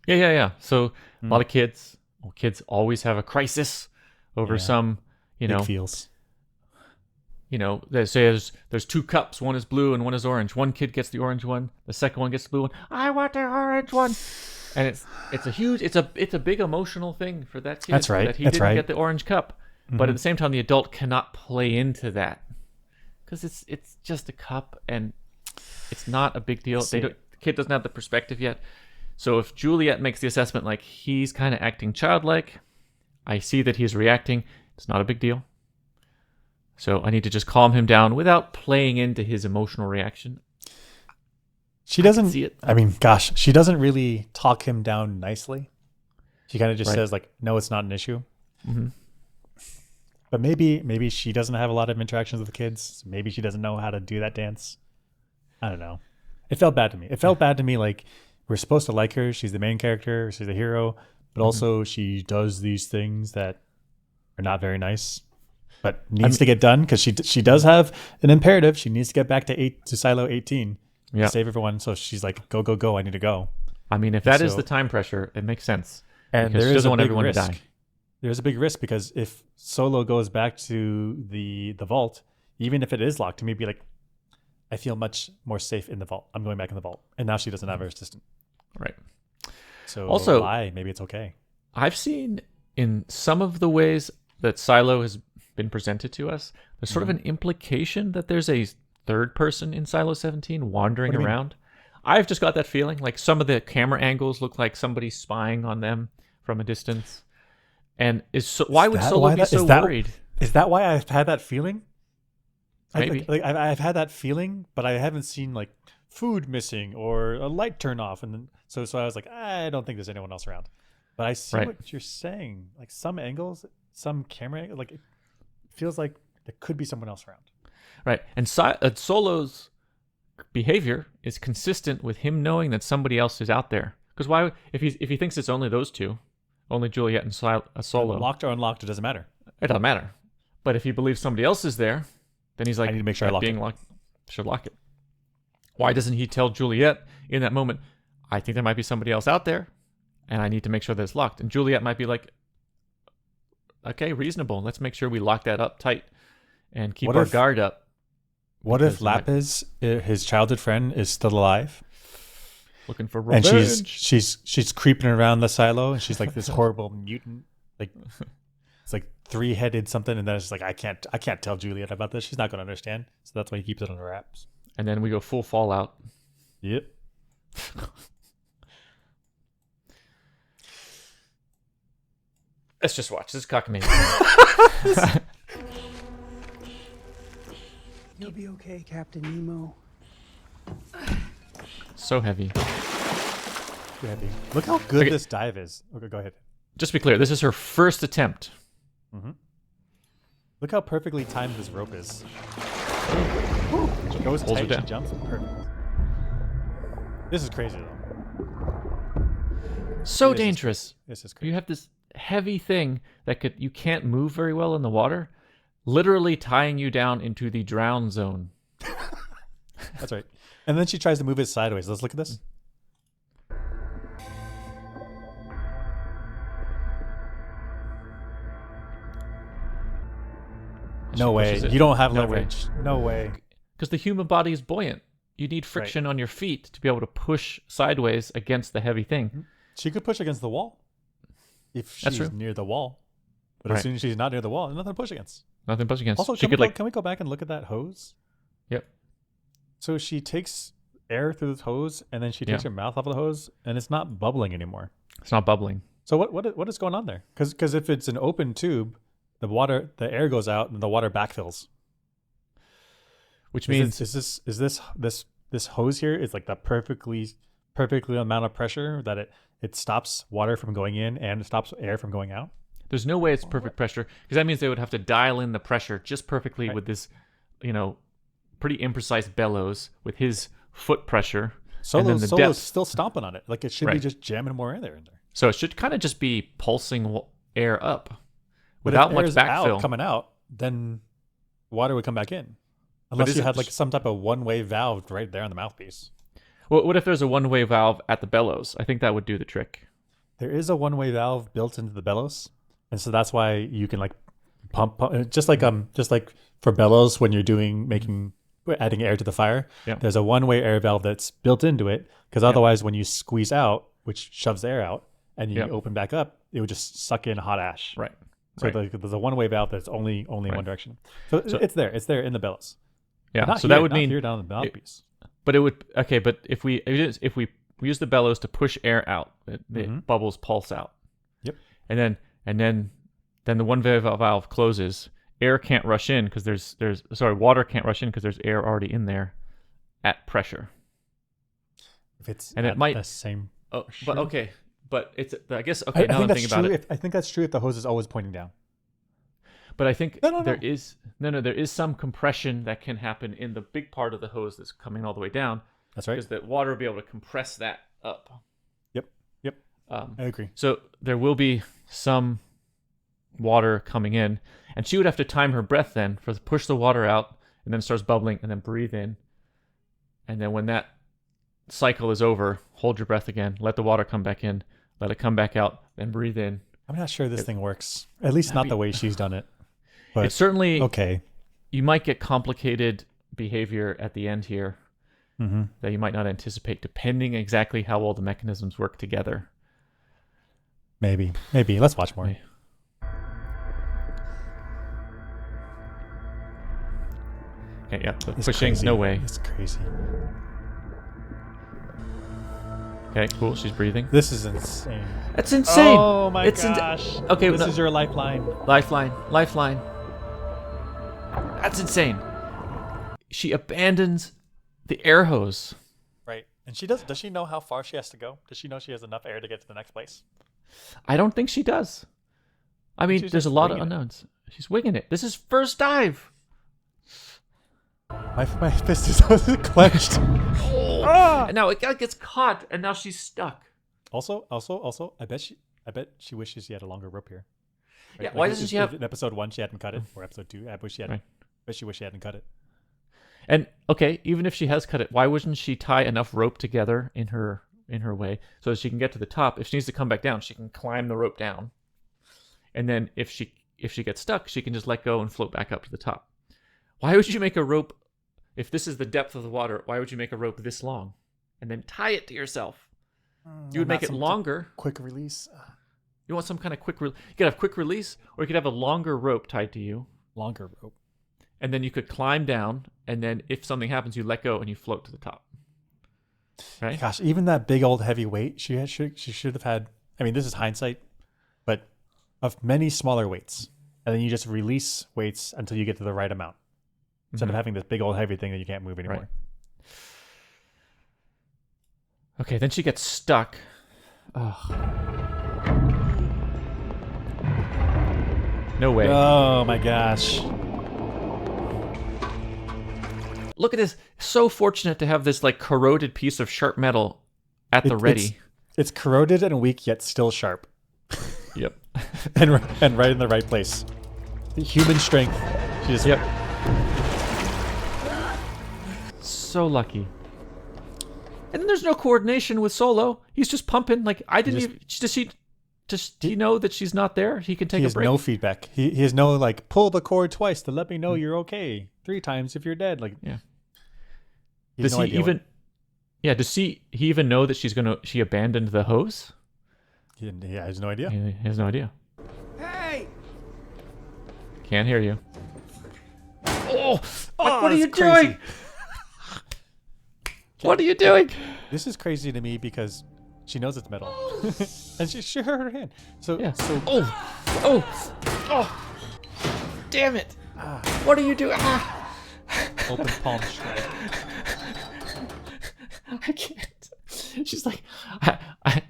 Yeah. So a lot of kids always have a crisis over some, Big feels. They say there's 2 cups, one is blue and one is orange. One kid gets the orange one, the second one gets the blue one. I want the orange one. And it's a big emotional thing for that kid. That's right. That he didn't get the orange cup. But at the same time, the adult cannot play into that, because it's just a cup and it's not a big deal. The kid doesn't have the perspective yet. So if Juliet makes the assessment like he's kind of acting childlike, I see that he's reacting. It's not a big deal. So I need to just calm him down without playing into his emotional reaction. She doesn't see it. I mean, gosh, she doesn't really talk him down nicely. She kind of just says like, no, it's not an issue. Mm-hmm. But maybe she doesn't have a lot of interactions with the kids. Maybe she doesn't know how to do that dance. I don't know. It felt bad to me. It felt bad to me, like we're supposed to like her. She's the main character. She's the hero. But also she does these things that are not very nice, but needs to get done because she does have an imperative. She needs to get back to Silo 18 to save everyone. So she's like, go. I need to go. I mean, if that is the time pressure, it makes sense. And there is a big risk. To die. There's a big risk because if Solo goes back to the vault, even if it is locked, to me be like, I feel much more safe in the vault. I'm going back in the vault. And now she doesn't have her assistant. Right. So also, maybe it's okay. I've seen in some of the ways that Silo has been presented to us, there's sort of an implication that there's a third person in Silo 17 wandering around. I've just got that feeling. Like some of the camera angles look like somebody spying on them from a distance. And why would Solo be so worried? Is that why I've had that feeling? Maybe. I've had that feeling, but I haven't seen like food missing or a light turn off, and then so I was like, I don't think there's anyone else around. But I see what you're saying. Like some angles, some camera angle, like it feels like there could be someone else around. Right, and Solo's behavior is consistent with him knowing that somebody else is out there. Because why, if he thinks it's only those two, only Juliet and Solo, locked or unlocked, it doesn't matter. It doesn't matter. But if he believes somebody else is there, then he's like, I need to make sure I lock it. Should lock it. Why doesn't he tell Juliet in that moment, I think there might be somebody else out there, and I need to make sure that it's locked? And Juliet might be like, okay, reasonable. Let's make sure we lock that up tight and keep our guard up. What if Lapis, his childhood friend, is still alive? Looking for revenge. And she's creeping around the silo, and she's like this horrible mutant, like it's like 3-headed something, and then it's like I can't tell Juliet about this. She's not going to understand, so that's why he keeps it under wraps. And then we go full Fallout. Yep. Let's just watch. This is cockamamie. You'll be okay, Captain Nemo. So heavy. Too heavy. Look how good this dive is. Okay, go ahead. Just to be clear, this is her first attempt. Mm-hmm. Look how perfectly timed this rope is. She goes tight, she jumps. Perfect. This is crazy, though. So dangerous. This is crazy. You have this heavy thing that you can't move very well in the water, literally tying you down into the drown zone. That's right. And then she tries to move it sideways. Let's look at this. No way. You don't have leverage. No way. Because the human body is buoyant. You need friction on your feet to be able to push sideways against the heavy thing. She could push against the wall if she's near the wall. But as soon as she's not near the wall, there's nothing to push against. Nothing to push against. Also, can we go back and look at that hose? Yep. So she takes air through this hose, and then she takes her mouth off of the hose, and it's not bubbling anymore. It's not bubbling. So what is going on there? Because if it's an open tube, the air goes out and the water backfills. Which means this hose here is like the perfectly amount of pressure that it stops water from going in and it stops air from going out. There's no way it's perfect pressure, because that means they would have to dial in the pressure just perfectly with this, pretty imprecise bellows with his foot pressure. Solo's still stomping on it. Like it should be just jamming more air in there. So it should kind of just be pulsing air up without much backfill. Coming out, then water would come back in. Unless you had like some type of one-way valve right there on the mouthpiece. Well, what if there's a one-way valve at the bellows? I think that would do the trick. There is a one-way valve built into the bellows, and so that's why you can like pump just like for bellows when you're adding air to the fire. Yeah. There's a one-way air valve that's built into it, because otherwise when you squeeze out, which shoves the air out, and you open back up, it would just suck in hot ash. Right. So there's a one-way valve that's only in one direction. So it's there in the bellows. Yeah. So that would mean here down on the mouthpiece. But it would But if we use the bellows to push air out, the bubbles pulse out. Yep. And then the one-way valve closes. Air can't rush in because water can't rush in because there's air already in there at pressure. If it's and it might the same. Oh, but it's I guess I think that's true. I think that's true if the hose is always pointing down. But I think there is some compression that can happen in the big part of the hose that's coming all the way down. That's right. Because the water will be able to compress that up. Yep. I agree. So there will be some water coming in, and she would have to time her breath then for push the water out, and then it starts bubbling, and then breathe in. And then when that cycle is over, hold your breath again, let the water come back in, let it come back out, then breathe in. I'm not sure this thing works. At least not the way she's done it. But it's certainly okay. You might get complicated behavior at the end here that you might not anticipate, depending exactly how all the mechanisms work together. Maybe. Let's watch more. Okay, yeah. The pushing, no way. It's crazy. Okay, cool. She's breathing. This is insane. That's insane. Oh my gosh. Okay, this is your lifeline. Lifeline. That's insane. She abandons the air hose. Right. And does she know how far she has to go? Does she know she has enough air to get to the next place? I don't think she does. I mean, there's a lot of unknowns. She's winging it. This is first dive. My fist is clenched. And now it gets caught, and now she's stuck. Also, I bet she wishes she had a longer rope here. Right? Yeah, why doesn't she have... In episode 1, she hadn't cut it, or episode 2, I bet she wished she hadn't cut it. And, okay, even if she has cut it, why wouldn't she tie enough rope together in her way so that she can get to the top? If she needs to come back down, she can climb the rope down. And then if she gets stuck, she can just let go and float back up to the top. Why would you make a rope... If this is the depth of the water, why would you make a rope this long and then tie it to yourself? You would make it longer. Quick release. You want some kind of quick release. You could have quick release, or you could have a longer rope tied to you. Longer rope. And then you could climb down, and then if something happens, you let go and you float to the top. Right? Gosh, even that big old heavy weight, she should have had, I mean, this is hindsight, but of many smaller weights. And then you just release weights until you get to the right amount. Instead of having this big old heavy thing that you can't move anymore. Right. Okay, then she gets stuck. Ugh. No way. Oh my gosh. Look at this. So fortunate to have this like corroded piece of sharp metal at the ready. It's corroded and weak yet still sharp. Yep. and right in the right place. The human strength. She just so lucky. And then there's no coordination with Solo. He's just pumping. Like, I didn't even... Does she does he know that she's not there? He can take He a has break. no feedback. He has no like pull the cord twice to let me know you're okay. 3 times if you're dead. Like Yeah. he has Does no he idea even? Yeah. Does he even know that she abandoned the hose? He has no idea. He has no idea. Hey! Can't hear you. Oh, what are that's you crazy. doing? What are you doing? This is crazy to me because she knows it's metal, and she hurt her hand. So Yeah. so Oh! Damn it! What are you doing? open palm strike. I can't. She's like,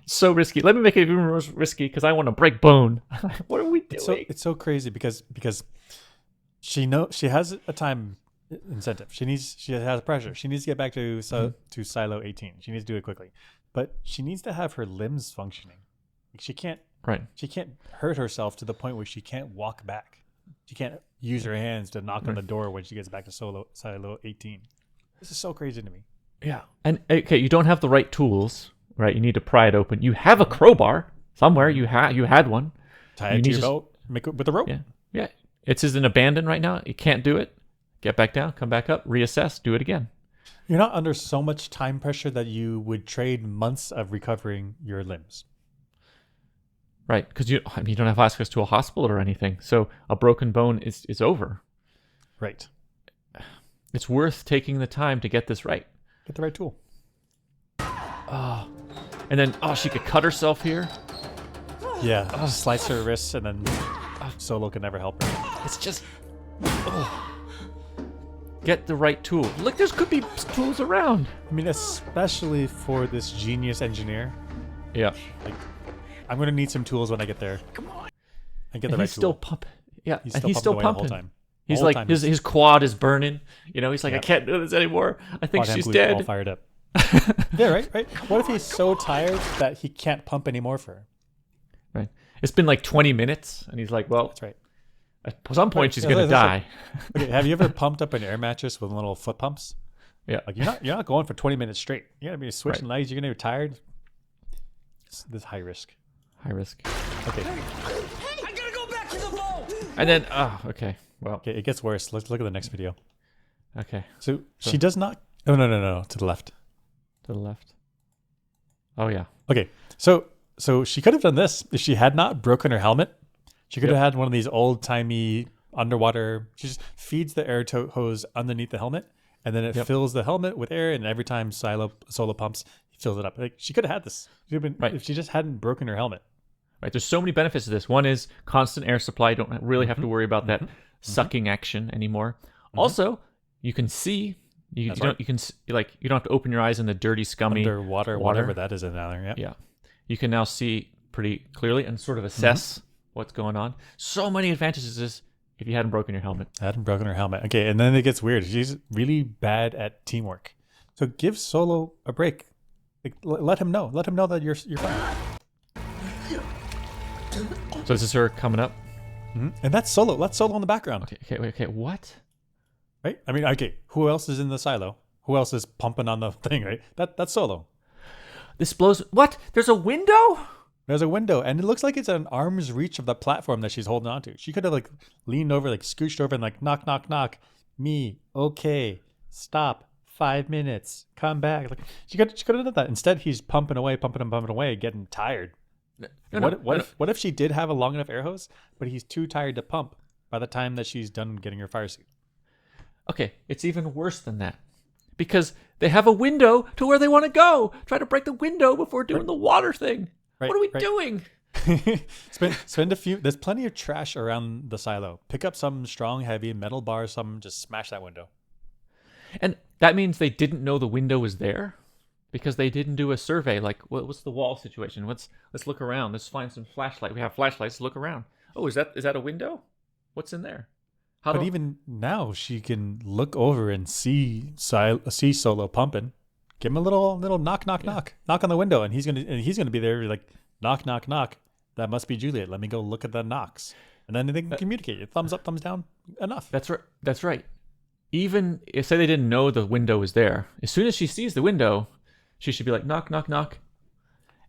so risky. Let me make it even more risky because I want to break bone. What are we doing? It's so crazy because she has a time incentive. She has pressure. She needs to get back to silo 18. She needs to do it quickly, but she needs to have her limbs functioning. Like she can't hurt herself to the point where she can't walk back. She can't use her hands to knock on the door when she gets back to silo 18. This is so crazy to me. Yeah. And okay, you don't have the right tools, right? You need to pry it open. You have a crowbar somewhere. You had one. Tie it to your belt. Make it with a rope. Yeah. Yeah. It's in abandon right now. You can't do it. Get back down. Come back up. Reassess. Do it again. You're not under so much time pressure that you would trade months of recovering your limbs. Right, because you don't have access to a hospital or anything, so a broken bone is over. Right. It's worth taking the time to get this right. Get the right tool. Oh, and then she could cut herself here. Yeah, slice her wrists, and then Solo can never help her. It's just get the right tool. Look, there could be tools around. I mean, especially for this genius engineer. Yeah. Like, I'm gonna need some tools when I get there. Come on. And get and the right he's still tool. pumping. Yeah, He's and still he's still pumping away pumping. the whole time. He's The whole like time his quad is burning. He's like, Yep. I can't do this anymore. I think Quad she's hand glute dead. all fired up. Yeah, right. What if he's so tired that he can't pump anymore for her? Right. It's been like 20 minutes, and he's like, well, That's right. at some point she's Yeah, gonna that's die. right. Okay, have you ever pumped up an air mattress with little foot pumps? Yeah. Like you're not going for 20 minutes straight. You're gonna be switching legs. You're gonna be tired. This is high risk. High risk. Okay. I gotta go back to the boat! And then, okay. Well, Okay, it gets worse. Let's look at the next video. okay. So she does not. Oh no, to the left. To the left. Oh, yeah. Okay, so she could have done this if she had not broken her helmet. She could have had one of these old timey underwater. She just feeds the air hose underneath the helmet, and then it fills the helmet with air. And every time Solo pumps, he fills it up. Like she could have had this. She would have been, if she just hadn't broken her helmet. Right. There's so many benefits to this. One is constant air supply. You don't really have to worry about that sucking action anymore. Also, you can see. You don't have to open your eyes in the dirty, scummy Underwater, water. whatever that is in there. Yeah. Yeah. You can now see pretty clearly and sort of assess what's going on. So many advantages to this if you hadn't broken your helmet. Hadn't broken her helmet. Okay, and then it gets weird. She's really bad at teamwork. So give Solo a break. Like, let him know. Let him know that you're fine. So this is her coming up. And that's Solo. That's Solo in the background. Okay. What? Right? I mean, okay, who else is in the silo? Who else is pumping on the thing, right? That's Solo. This blows. What? There's a window? There's a window, and it looks like it's an arm's reach of the platform that she's holding onto. She could have like leaned over, like scooched over, and like knock, knock, knock. Me, okay, stop. 5 minutes, come back. Like she could have done that. Instead, he's pumping away, pumping away, getting tired. What if she did have a long enough air hose, but he's too tired to pump by the time that she's done getting her fire suit? Okay, it's even worse than that. Because they have a window to where they want to go. Try to break the window before doing the water thing. What are we doing? spend a few. There's plenty of trash around the silo. Pick up some strong, heavy metal bar. Just smash that window. And that means they didn't know the window was there, because they didn't do a survey. Like, what's the wall situation? Let's look around. Let's find some flashlight. We have flashlights. Look around. Oh, is that a window? What's in there? But even now, she can look over and see Solo pumping. Give him a little knock on the window, and he's gonna be there like knock. That must be Juliet. Let me go look at the knocks, and then they can communicate. Thumbs up, thumbs down. Enough. That's right. Even if say they didn't know the window was there, as soon as she sees the window, she should be like knock,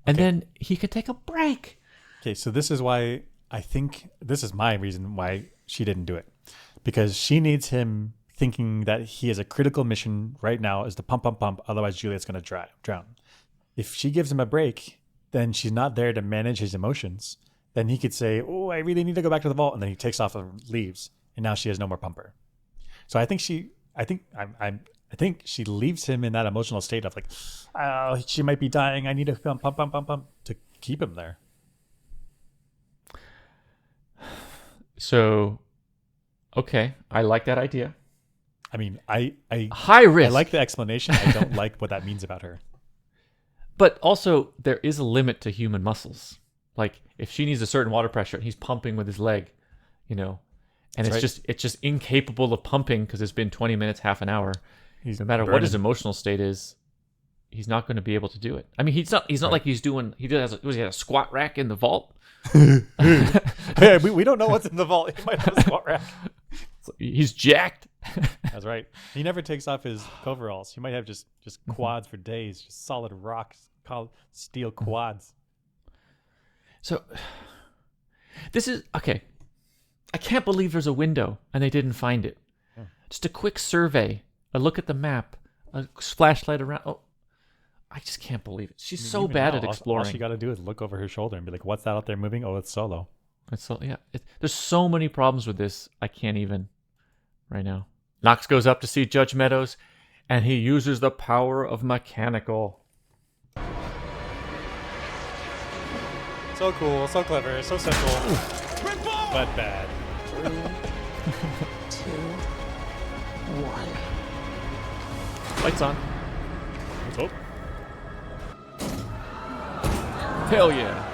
and then he could take a break. Okay, so this is why I think this is my reason why she didn't do it. Because she needs him thinking that he has a critical mission right now is to pump, otherwise Juliet's going to drown. If she gives him a break, then she's not there to manage his emotions. Then he could say, oh, I really need to go back to the vault. And then he takes off and leaves. And now she has no more pumper. So I think she leaves him in that emotional state of like, oh, she might be dying. I need to pump to keep him there. So, okay, I like that idea. I mean, I high risk. I like the explanation. I don't like what that means about her. But also, there is a limit to human muscles. Like, if she needs a certain water pressure and he's pumping with his leg, and it's just incapable of pumping because it's been 20 minutes, half an hour. No matter what his emotional state is, he's not going to be able to do it. I mean, he's not like he has a squat rack in the vault. Yeah, we don't know what's in the vault. He might have a squat rack. He's jacked. That's right. He never takes off his coveralls. He might have just quads for days, just solid rock, steel quads. So this is okay. I can't believe there's a window and they didn't find it. Yeah. Just a quick survey, a look at the map, a flashlight around. Oh, I just can't believe it. She's so bad at exploring. All she got to do is look over her shoulder and be like, "What's that out there moving? Oh, it's Solo." There's so many problems with this. I can't even right now. Knox goes up to see Judge Meadows, and he uses the power of mechanical. So cool, so clever, so simple, but bad. 3, 2, 1. Lights on. Let's hope. Hell yeah.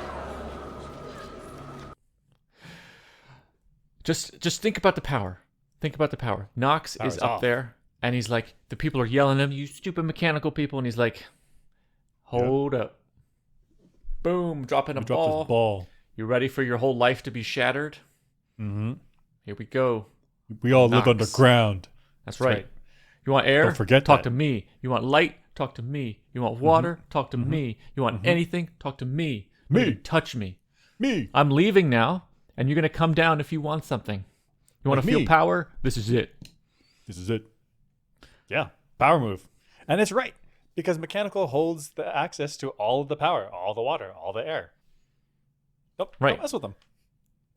Just think about the power. Think about the power. Knox is up there, and he's like, the people are yelling at him, you stupid mechanical people, and he's like, hold up. Boom, dropping a ball. His ball. You ready for your whole life to be shattered? Mm-hmm. Here we go. We all live underground. That's right. You want air? Don't forget Talk that. to me. You want light? Talk to me. You want water? Talk to me. You want anything? Talk to me. Me. Touch me. Me. I'm leaving now, and you're going to come down if you want something. You want to feel power? This is it. This is it. Yeah, power move. And it's right, because mechanical holds the access to all of the power, all the water, all the air. Nope, right. Don't mess with them.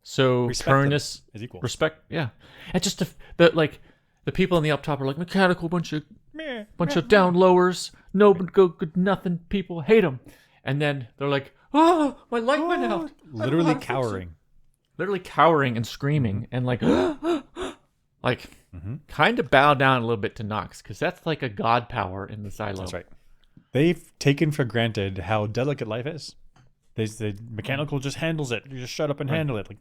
So Turnus is equal. Respect, yeah. And just the people on the up top are like, mechanical bunch of down lowers, no good nothing people, hate them. And then they're like, oh, my light went out. Literally cowering. Literally cowering and screaming and like kind of bow down a little bit to Knox, because that's like a god power in the silo. That's right. They've taken for granted how delicate life is. The mechanical just handles it. You just shut up and handle it. Like,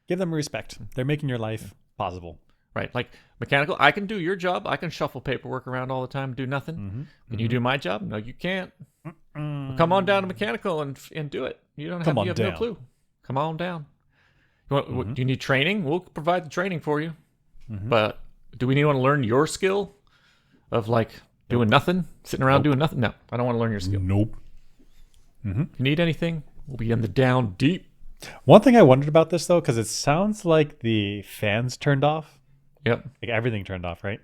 give them respect. They're making your life possible. Right. Like mechanical, I can do your job. I can shuffle paperwork around all the time, do nothing. Can you do my job? No, you can't. Well, come on down to mechanical and do it. You don't have, you have no clue. Come on down. Do you need training? We'll provide the training for you. But do we want to learn your skill of like doing nothing, sitting around doing nothing? No, I don't want to learn your skill. Nope. If you need anything, we'll be in the down deep. One thing I wondered about this though, because it sounds like the fans turned off. Yep. Like everything turned off, right?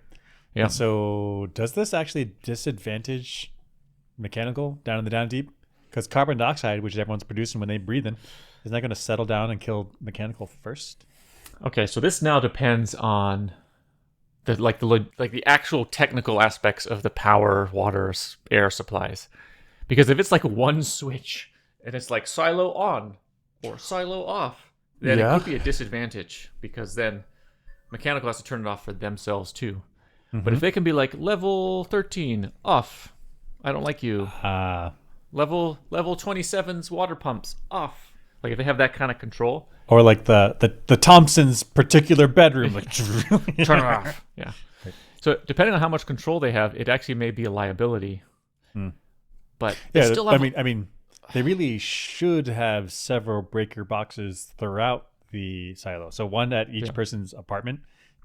Yeah. And so does this actually disadvantage mechanical down in the down deep? Because carbon dioxide, which everyone's producing when they breathe in, isn't that going to settle down and kill mechanical first? Okay, so this now depends on the actual technical aspects of the power, water, air supplies. Because if it's like one switch and it's like silo on or silo off, then it could be a disadvantage, because then mechanical has to turn it off for themselves too. But if they can be like level 13 off, I don't like you. Level 27's water pumps off. Like if they have that kind of control. Or like the Thompson's particular bedroom, like turn it off. Yeah. Right. So depending on how much control they have, it actually may be a liability. But yeah, still I mean, they really should have several breaker boxes throughout the silo. So one at each person's apartment,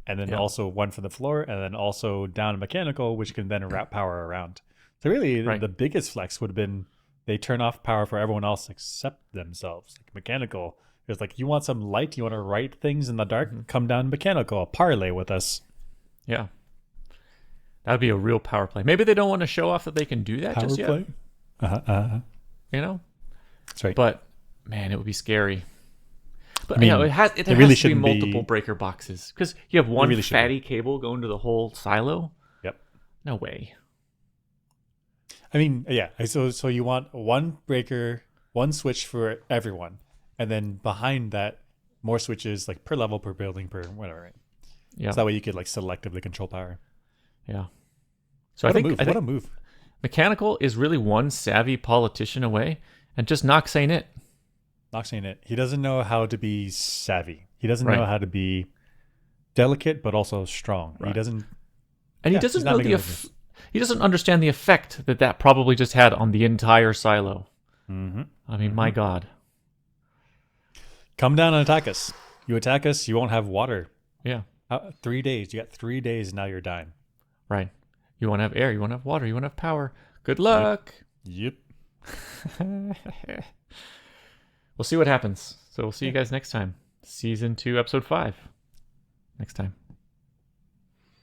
and then also one for the floor, and then also down a mechanical, which can then route power around. So really, the biggest flex would have been they turn off power for everyone else except themselves. Like mechanical, it's like, you want some light, you want to write things in the dark, come down mechanical, parlay with us. Yeah. That would be a real power play. Maybe they don't want to show off that they can do that Power just play? yet. You know? That's right. But, man, it would be scary. But I mean, it has it really to be shouldn't multiple be- breaker boxes. Because you have one really should fatty cable going to the whole silo. Yep. No way. I mean, yeah. So you want one breaker, one switch for everyone, and then behind that, more switches like per level, per building, per whatever. Right? Yeah. So that way you could like selectively control power. Yeah. So What I a think move! What a move! mechanical is really one savvy politician away, and just Nox ain't it. Nox ain't it. He doesn't know how to be savvy. He doesn't Right. know how to be delicate, but also strong. Right. He doesn't. And Yeah, he doesn't he's not know making the those moves. he doesn't understand the effect that probably just had on the entire silo. Mm-hmm. I mean, my God. Come down and attack us. You attack us, you won't have water. Yeah. 3 days. You got 3 days. Now you're dying. Right. You want to have air. You want to have water. You want to have power. Good luck. Yep. We'll see what happens. So we'll see you guys next time. Season 2, Episode 5. Next time.